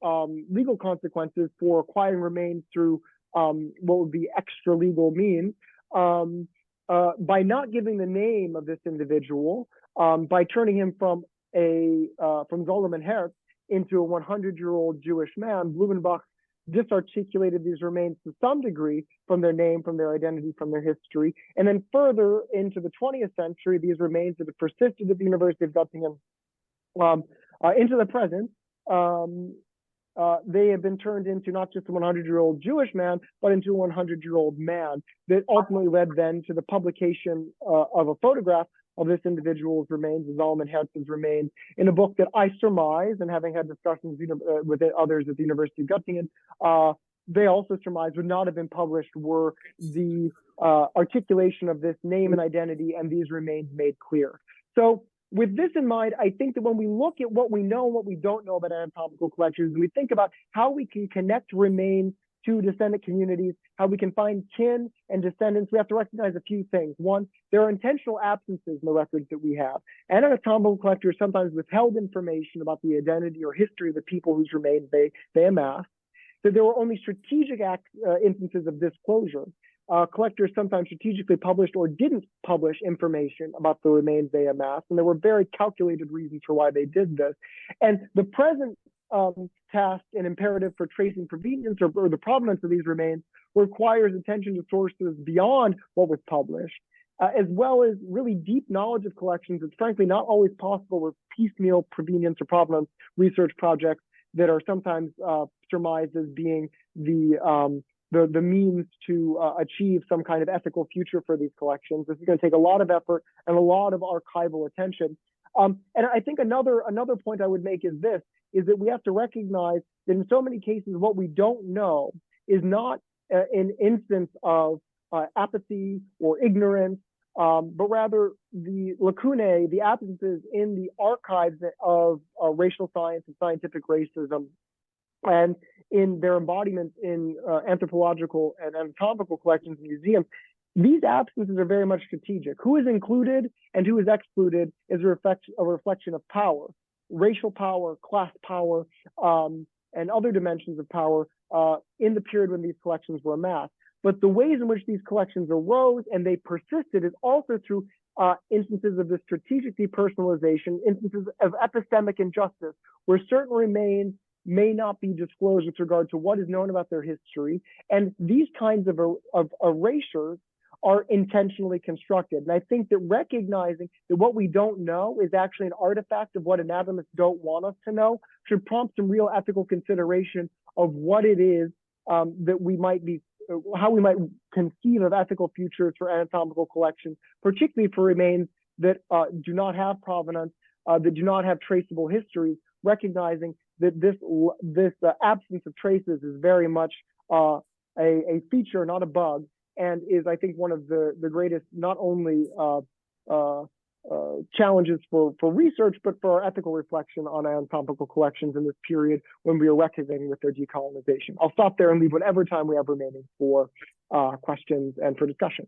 legal consequences for acquiring remains through what would be extra legal means, by not giving the name of this individual, by turning him from Solomon Herz into a 100-year-old Jewish man. Blumenbach disarticulated these remains to some degree from their name, from their identity, from their history. And then further into the 20th century, these remains that have persisted at the University of Göttingen into the present, they have been turned into not just a 100-year-old Jewish man, but into a 100-year-old man, that ultimately led then to the publication of a photograph of this individual's remains, Solomon Herz's remains, in a book that I surmise, and having had discussions with others at the University of Göttingen, they also surmised would not have been published were the articulation of this name and identity and these remains made clear. So with this in mind, I think that when we look at what we know and what we don't know about anatomical collections, we think about how we can connect remains to descendant communities, how we can find kin and descendants, we have to recognize a few things. One, there are intentional absences in the records that we have. Anatomical collectors sometimes withheld information about the identity or history of the people whose remains they amassed. So there were only strategic instances of disclosure. Collectors sometimes strategically published or didn't publish information about the remains they amassed, and there were very calculated reasons for why they did this. And the present task and imperative for tracing provenience or the provenance of these remains requires attention to sources beyond what was published, as well as really deep knowledge of collections. It's frankly not always possible with piecemeal provenience or provenance research projects that are sometimes surmised as being the means to achieve some kind of ethical future for these collections. This is going to take a lot of effort and a lot of archival attention. And I think another point I would make is this, is that we have to recognize that in so many cases, what we don't know is not an instance of apathy or ignorance, but rather the lacunae, the absences in the archives of racial science and scientific racism, and in their embodiments in anthropological and anatomical collections and museums. These absences are very much strategic. Who is included and who is excluded is a reflection of power, racial power, class power, and other dimensions of power in the period when these collections were amassed. But the ways in which these collections arose and they persisted is also through instances of the strategic depersonalization, instances of epistemic injustice, where certain remains may not be disclosed with regard to what is known about their history. And these kinds of erasures are intentionally constructed. And I think that recognizing that what we don't know is actually an artifact of what anatomists don't want us to know should prompt some real ethical consideration of what it is that we might be, how we might conceive of ethical futures for anatomical collections, particularly for remains that do not have provenance, that do not have traceable histories, recognizing that this absence of traces is very much a feature, not a bug, and is, I think, one of the greatest not only challenges for research, but for our ethical reflection on anatomical collections in this period when we are reckoning with their decolonization. I'll stop there and leave whatever time we have remaining for questions and for discussion.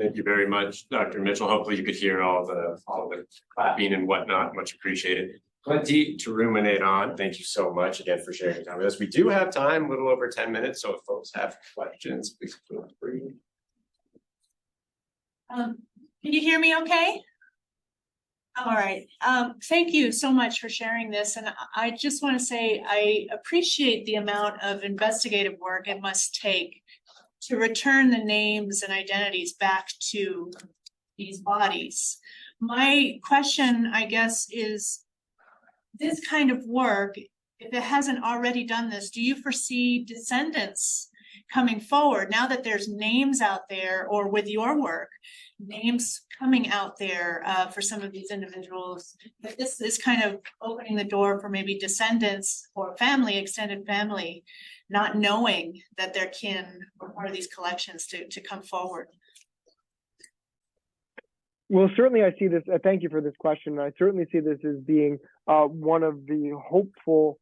Thank you very much, Dr. Mitchell. Hopefully you could hear all the clapping and whatnot. Much appreciated. Plenty to ruminate on. Thank you so much again for sharing your time with us. We do have time, a little over 10 minutes. So if folks have questions, please feel free. Can you hear me okay? All right. Thank you so much for sharing this. And I just want to say I appreciate the amount of investigative work it must take to return the names and identities back to these bodies. My question, I guess, is this kind of work, if it hasn't already done this, do you foresee descendants coming forward now that there's names out there, or with your work, names coming out there for some of these individuals, that this is kind of opening the door for maybe descendants or family, extended family, not knowing that their kin were part of these collections to come forward? Well, certainly I see this, thank you for this question. I certainly see this as being one of the hopeful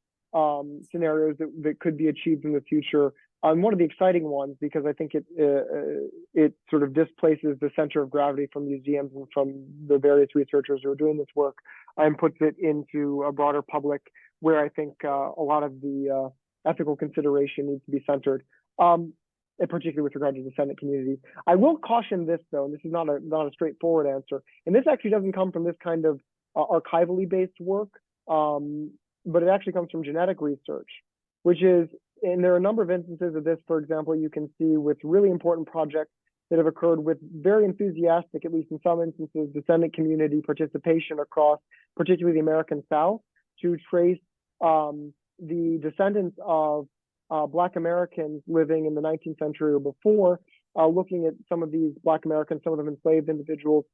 scenarios that could be achieved in the future. One of the exciting ones, because I think it sort of displaces the center of gravity from museums and from the various researchers who are doing this work, and puts it into a broader public where I think a lot of the ethical consideration needs to be centered. And particularly with regard to descendant communities. I will caution this though, and this is not a straightforward answer, and this actually doesn't come from this kind of archivally based work, but it actually comes from genetic research, which is, and there are a number of instances of this, for example, you can see with really important projects that have occurred with very enthusiastic, at least in some instances, descendant community participation across particularly the American South to trace the descendants of Black Americans living in the 19th century or before looking at some of these Black Americans, some of them enslaved individuals,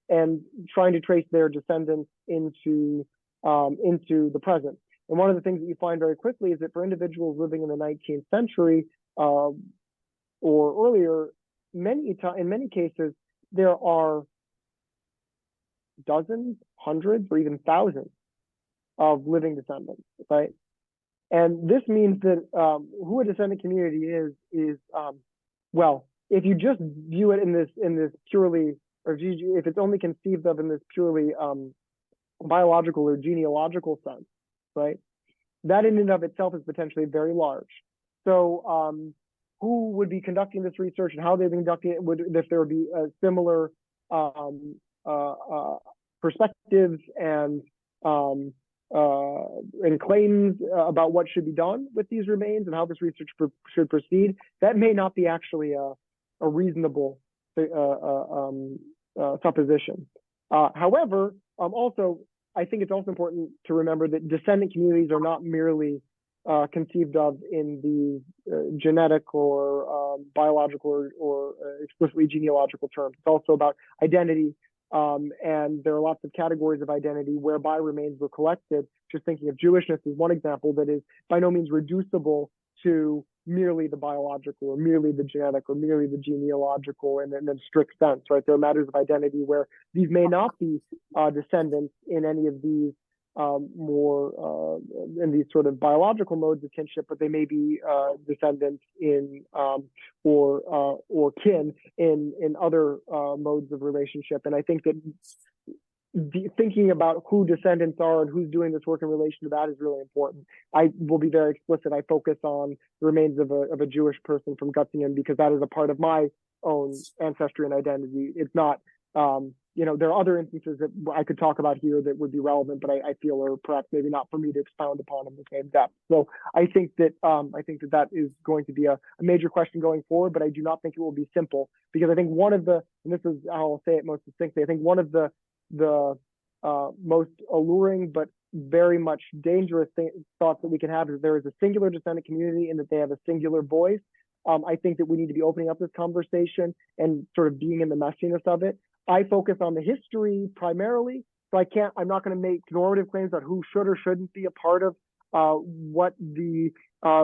and trying to trace their descendants into the present. And one of the things that you find very quickly is that for individuals living in the 19th century or earlier, in many cases, there are dozens, hundreds, or even thousands of living descendants, right? And this means that who a descendant community is well, if you just view it in this purely, or if it's only conceived of in this purely biological or genealogical sense, right? That in and of itself is potentially very large. So who would be conducting this research and how they've been conducting it, if there would be similar perspectives and claims about what should be done with these remains and how this research should proceed, that may not be actually a reasonable supposition. However, also, I think it's also important to remember that descendant communities are not merely conceived of in the genetic or biological or explicitly genealogical terms. It's also about identity, and there are lots of categories of identity whereby remains were collected. Just thinking of Jewishness is one example that is by no means reducible to merely the biological or merely the genetic or merely the genealogical in a strict sense, right? There are matters of identity where these may not be descendants in any of these more in these sort of biological modes of kinship, but they may be descendants in or kin in other modes of relationship. And I think that thinking about who descendants are and who's doing this work in relation to that is really important. I will be very explicit. I focus on the remains of a Jewish person from Göttingen because that is a part of my own ancestry and identity. It's not, there are other instances that I could talk about here that would be relevant, but I feel are perhaps maybe not for me to expound upon in the same depth. So I think that that is going to be a major question going forward, but I do not think it will be simple because I think one of the, and this is how I'll say it most distinctly, I think one of the most alluring but very much dangerous thoughts that we can have is there is a singular descendant community and that they have a singular voice. I think that we need to be opening up this conversation and sort of being in the messiness of it. I focus on the history primarily, so I'm not going to make normative claims about who should or shouldn't be a part of what the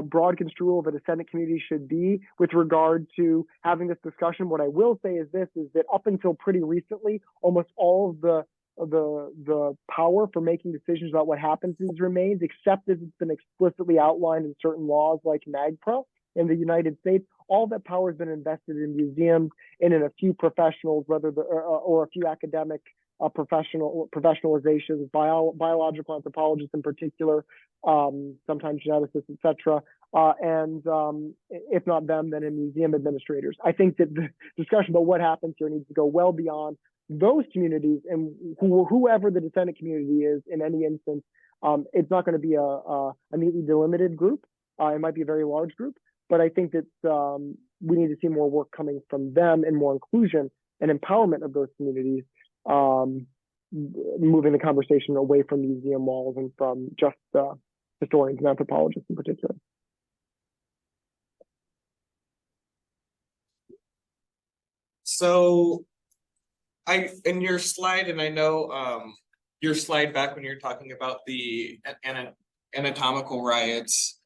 broad construal of a descendant community should be with regard to having this discussion. What I will say is that up until pretty recently, almost all of the power for making decisions about what happens to these remains, except as it's been explicitly outlined in certain laws like NAGPRA in the United States, all that power has been invested in museums and in a few professionals, or a few academic professionalizations, biological anthropologists in particular, sometimes geneticists, etc. And if not them, then in museum administrators. I think that the discussion about what happens here needs to go well beyond those communities and whoever the descendant community is in any instance. It's not going to be a neatly delimited group. It might be a very large group, but I think that we need to see more work coming from them and more inclusion and empowerment of those communities, moving the conversation away from museum walls and from just historians and anthropologists in particular. So in your slide, and I know your slide back when you're talking about the anatomical riots,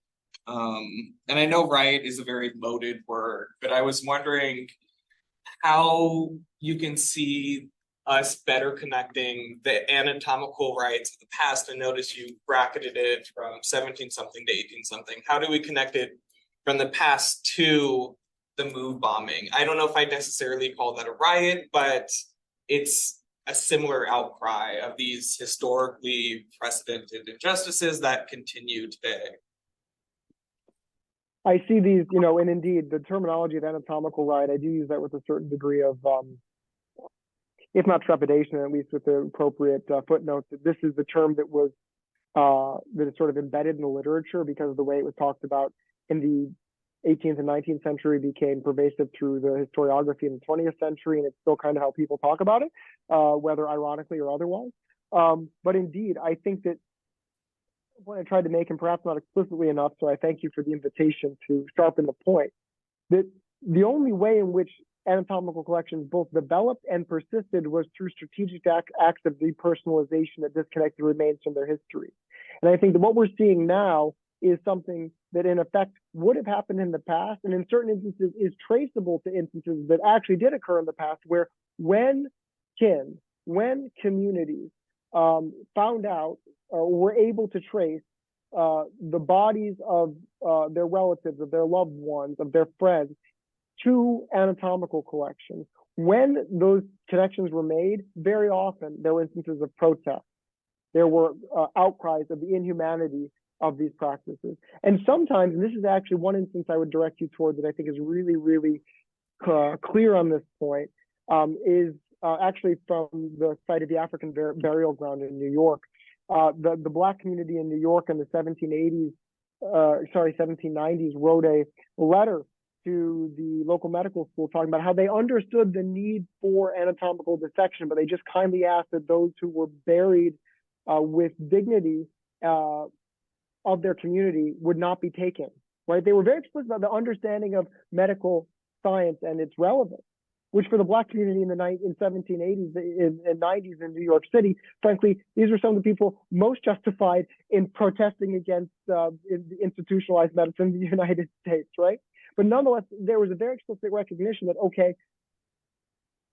and I know riot is a very loaded word, but I was wondering how you can see us better connecting the anatomical riots of the past. And notice you bracketed it from 17 something to 18 something. How do we connect it from the past to the MOVE bombing? I don't know if I necessarily call that a riot, but it's a similar outcry of these historically precedented injustices that continue today. I see these, and indeed the terminology of anatomical riot, I do use that with a certain degree of, if not trepidation, at least with the appropriate footnotes. That this is the term that was that is sort of embedded in the literature because of the way it was talked about in the 18th and 19th century, became pervasive through the historiography in the 20th century, and it's still kind of how people talk about it, whether ironically or otherwise. But indeed, I think that what I tried to make, and perhaps not explicitly enough, so I thank you for the invitation to sharpen the point, that the only way in which anatomical collections both developed and persisted was through strategic acts of depersonalization that disconnected remains from their history. And I think that what we're seeing now is something that in effect would have happened in the past, and in certain instances is traceable to instances that actually did occur in the past, where when communities found out or were able to trace the bodies of their relatives, of their loved ones, of their friends to anatomical collections, when those connections were made, very often there were instances of protest. There were outcries of the inhumanity of these practices. And sometimes, and this is actually one instance I would direct you toward that I think is really, really clear on this point, is actually from the site of the African burial ground in New York. The Black community in New York in the 1790s wrote a letter to the local medical school talking about how they understood the need for anatomical dissection, but they just kindly asked that those who were buried with dignity of their community would not be taken, right? They were very explicit about the understanding of medical science and its relevance, which for the Black community in the 1780s and 90s in New York City, frankly, these were some of the people most justified in protesting against institutionalized medicine in the United States, right? But nonetheless, there was a very explicit recognition that, okay,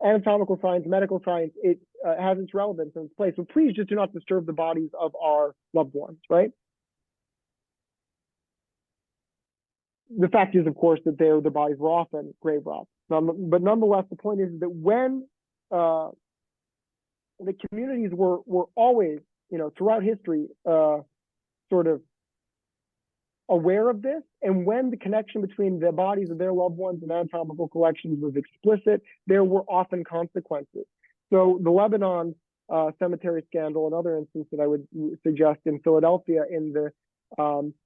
anatomical science, medical science, it has its relevance and its place. So please just do not disturb the bodies of our loved ones, right? The fact is, of course, that their bodies were often grave robbed. But nonetheless, the point is that when the communities were always, throughout history, sort of aware of this, and when the connection between the bodies of their loved ones and anatomical collections was explicit, there were often consequences. So the Lebanon cemetery scandal, another instance that I would suggest in Philadelphia in the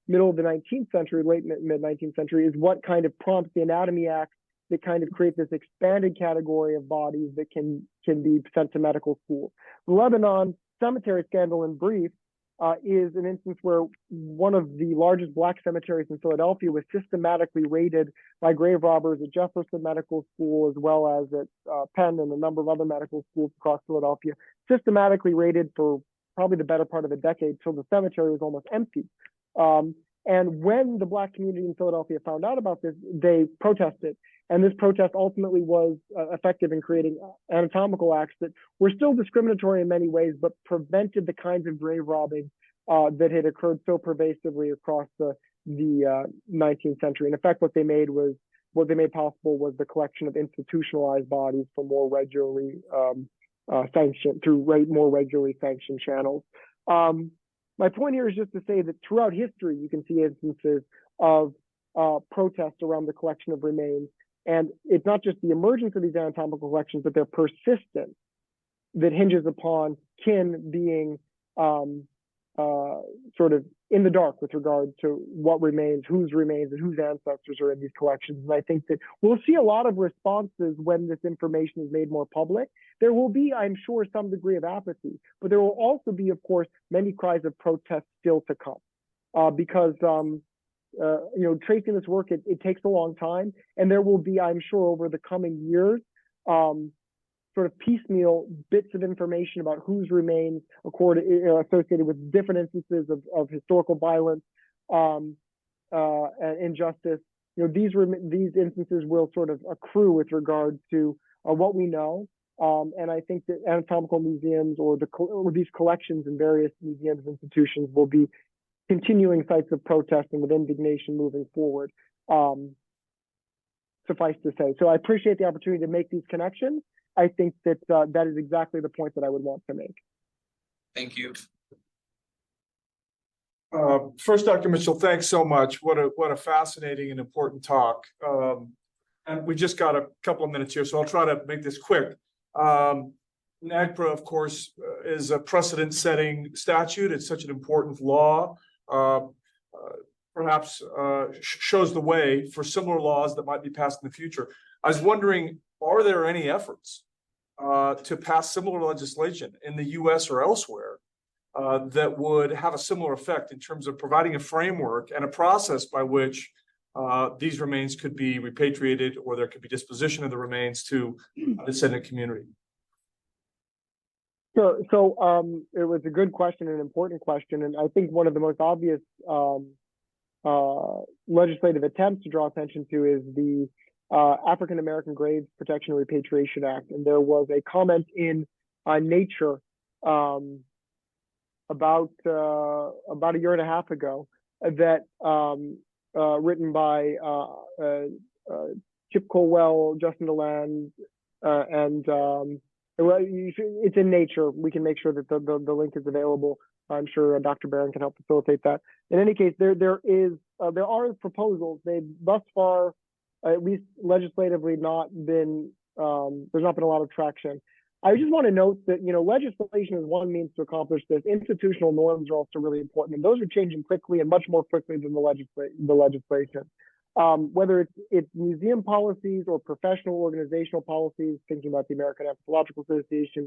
middle of the 19th century, late mid-19th century, is what kind of prompts the Anatomy Act that kind of create this expanded category of bodies that can be sent to medical school. The Lebanon cemetery scandal, in brief, is an instance where one of the largest Black cemeteries in Philadelphia was systematically raided by grave robbers at Jefferson Medical School, as well as at Penn and a number of other medical schools across Philadelphia, systematically raided for probably the better part of a decade till the cemetery was almost empty. And when the Black community in Philadelphia found out about this, they protested. And this protest ultimately was effective in creating anatomical acts that were still discriminatory in many ways, but prevented the kinds of grave robbing that had occurred so pervasively across the 19th century. In effect, what they made possible was the collection of institutionalized bodies for more regularly sanctioned channels. My point here is just to say that throughout history, you can see instances of protest around the collection of remains. And it's not just the emergence of these anatomical collections, but their persistence that hinges upon kin being sort of in the dark with regard to what remains, whose remains, and whose ancestors are in these collections. And I think that we'll see a lot of responses when this information is made more public. There will be, I'm sure, some degree of apathy, but there will also be, of course, many cries of protest still to come because tracing this work, it takes a long time, and there will be, I'm sure, over the coming years, sort of piecemeal bits of information about whose remains associated with different instances of historical violence and injustice. These instances will sort of accrue with regard to what we know. And I think that anatomical museums or these collections in various museums and institutions will be continuing sites of protest and with indignation moving forward, suffice to say. So I appreciate the opportunity to make these connections. I think that that is exactly the point that I would want to make. Thank you. First, Dr. Mitchell, thanks so much. What a fascinating and important talk. And we just got a couple of minutes here, so I'll try to make this quick. NAGPRA, of course, is a precedent-setting statute. It's such an important law. Perhaps shows the way for similar laws that might be passed in the future. I was wondering, are there any efforts to pass similar legislation in the US or elsewhere that would have a similar effect in terms of providing a framework and a process by which these remains could be repatriated, or there could be disposition of the remains to a descendant community? Sure. So it was a good question, an important question, and I think one of the most obvious legislative attempts to draw attention to is the African American Graves Protection and Repatriation Act. And there was a comment in Nature about a year and a half ago that written by Chip Colwell, Justin DeLand, and it's in Nature. We can make sure that the link is available. I'm sure Dr. Barron can help facilitate that. In any case, there are proposals. They've thus far, at least legislatively, not been there's not been a lot of traction. I just want to note that legislation is one means to accomplish this. Institutional norms are also really important, and those are changing quickly and much more quickly than the legislation. Whether it's museum policies or professional organizational policies, thinking about the American Anthropological Association,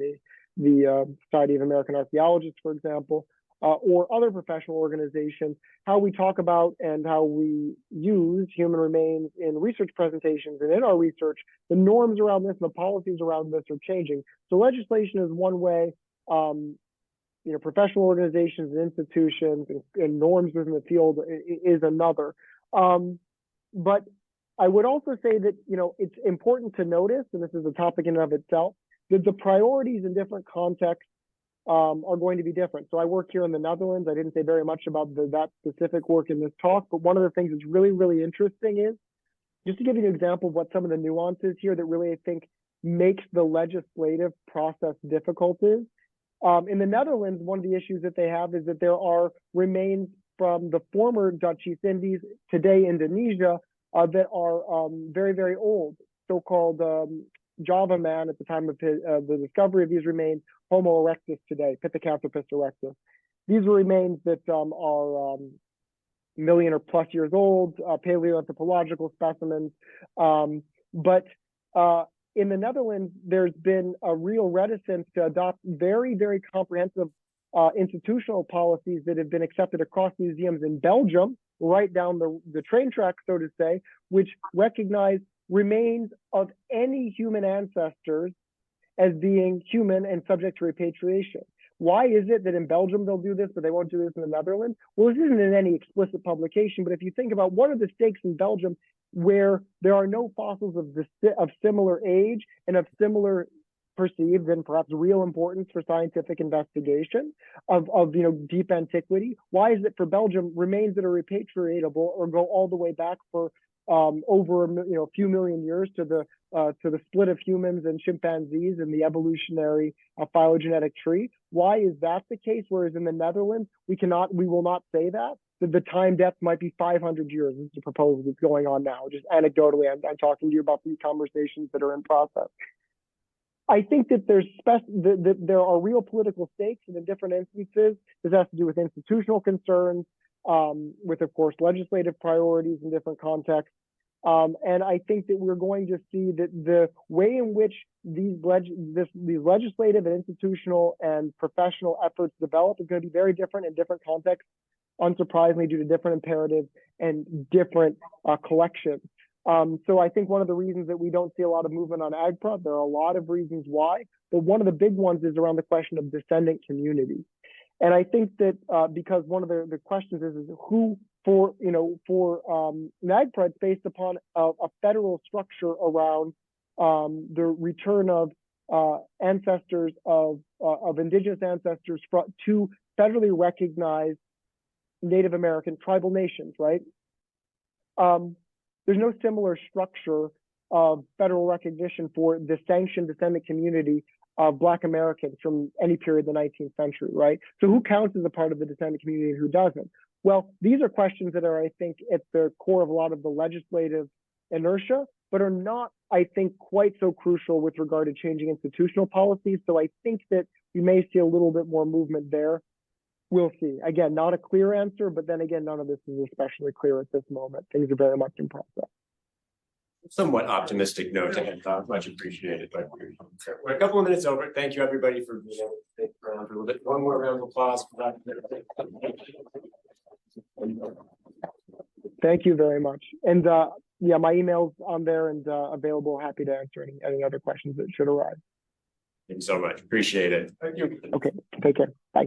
the Society of American Archaeologists, for example, or other professional organizations, how we talk about and how we use human remains in research presentations and in our research, the norms around this and the policies around this are changing. So legislation is one way, professional organizations and institutions and norms within the field is another. But I would also say that, it's important to notice, and this is a topic in and of itself, that the priorities in different contexts are going to be different. So I work here in the Netherlands. I didn't say very much about that specific work in this talk, but one of the things that's really, really interesting is, just to give you an example of what some of the nuances here that really, I think, makes the legislative process difficult is, in the Netherlands, one of the issues that they have is that there are remains from the former Dutch East Indies, today Indonesia, that are very, very old, so-called Java man at the time of the discovery of these remains, Homo erectus today, Pithecanthropus erectus. These are remains that are million or plus years old, paleo-anthropological specimens. But in the Netherlands, there's been a real reticence to adopt very, very comprehensive institutional policies that have been accepted across museums in Belgium, right down the train track, so to say, which recognize remains of any human ancestors as being human and subject to repatriation. Why is it that in Belgium they'll do this, but they won't do this in the Netherlands? Well, this isn't in any explicit publication, but if you think about what are the stakes in Belgium where there are no fossils of similar age and of similar perceived and perhaps real importance for scientific investigation of deep antiquity, why is it for Belgium remains that are repatriatable or go all the way back for over a few million years to the split of humans and chimpanzees and the evolutionary phylogenetic tree? Why is that the case? Whereas in the Netherlands, we will not say that. The time depth might be 500 years. This is a proposal that's going on now. Just anecdotally, I'm talking to you about these conversations that are in process. I think that that there are real political stakes, and in different instances, this has to do with institutional concerns, with, of course, legislative priorities in different contexts. And I think that we're going to see that the way in which these legislative and institutional and professional efforts develop is going to be very different in different contexts, unsurprisingly, due to different imperatives and different collections. So I think one of the reasons that we don't see a lot of movement on AgProd, there are a lot of reasons why, but one of the big ones is around the question of descendant community. And I think that because one of the questions is who for AgProd, it's based upon a federal structure around the return of ancestors of indigenous ancestors to federally recognized Native American tribal nations, right? There's no similar structure of federal recognition for the sanctioned descendant community of Black Americans from any period in the 19th century, right? So who counts as a part of the descendant community and who doesn't? Well, these are questions that are, I think, at the core of a lot of the legislative inertia, but are not, I think, quite so crucial with regard to changing institutional policies. So I think that we may see a little bit more movement there. We'll see. Again, not a clear answer, but then again, none of this is especially clear at this moment. Things are very much in process. Somewhat optimistic note to end on. Much appreciated. But we're a couple of minutes over. Thank you, everybody, for being able to stick around for a little bit. One more round of applause for Dr. Thank you very much. And yeah, my email's on there and available. Happy to answer any other questions that should arise. Thank you so much. Appreciate it. Thank you. Okay, take care. Bye.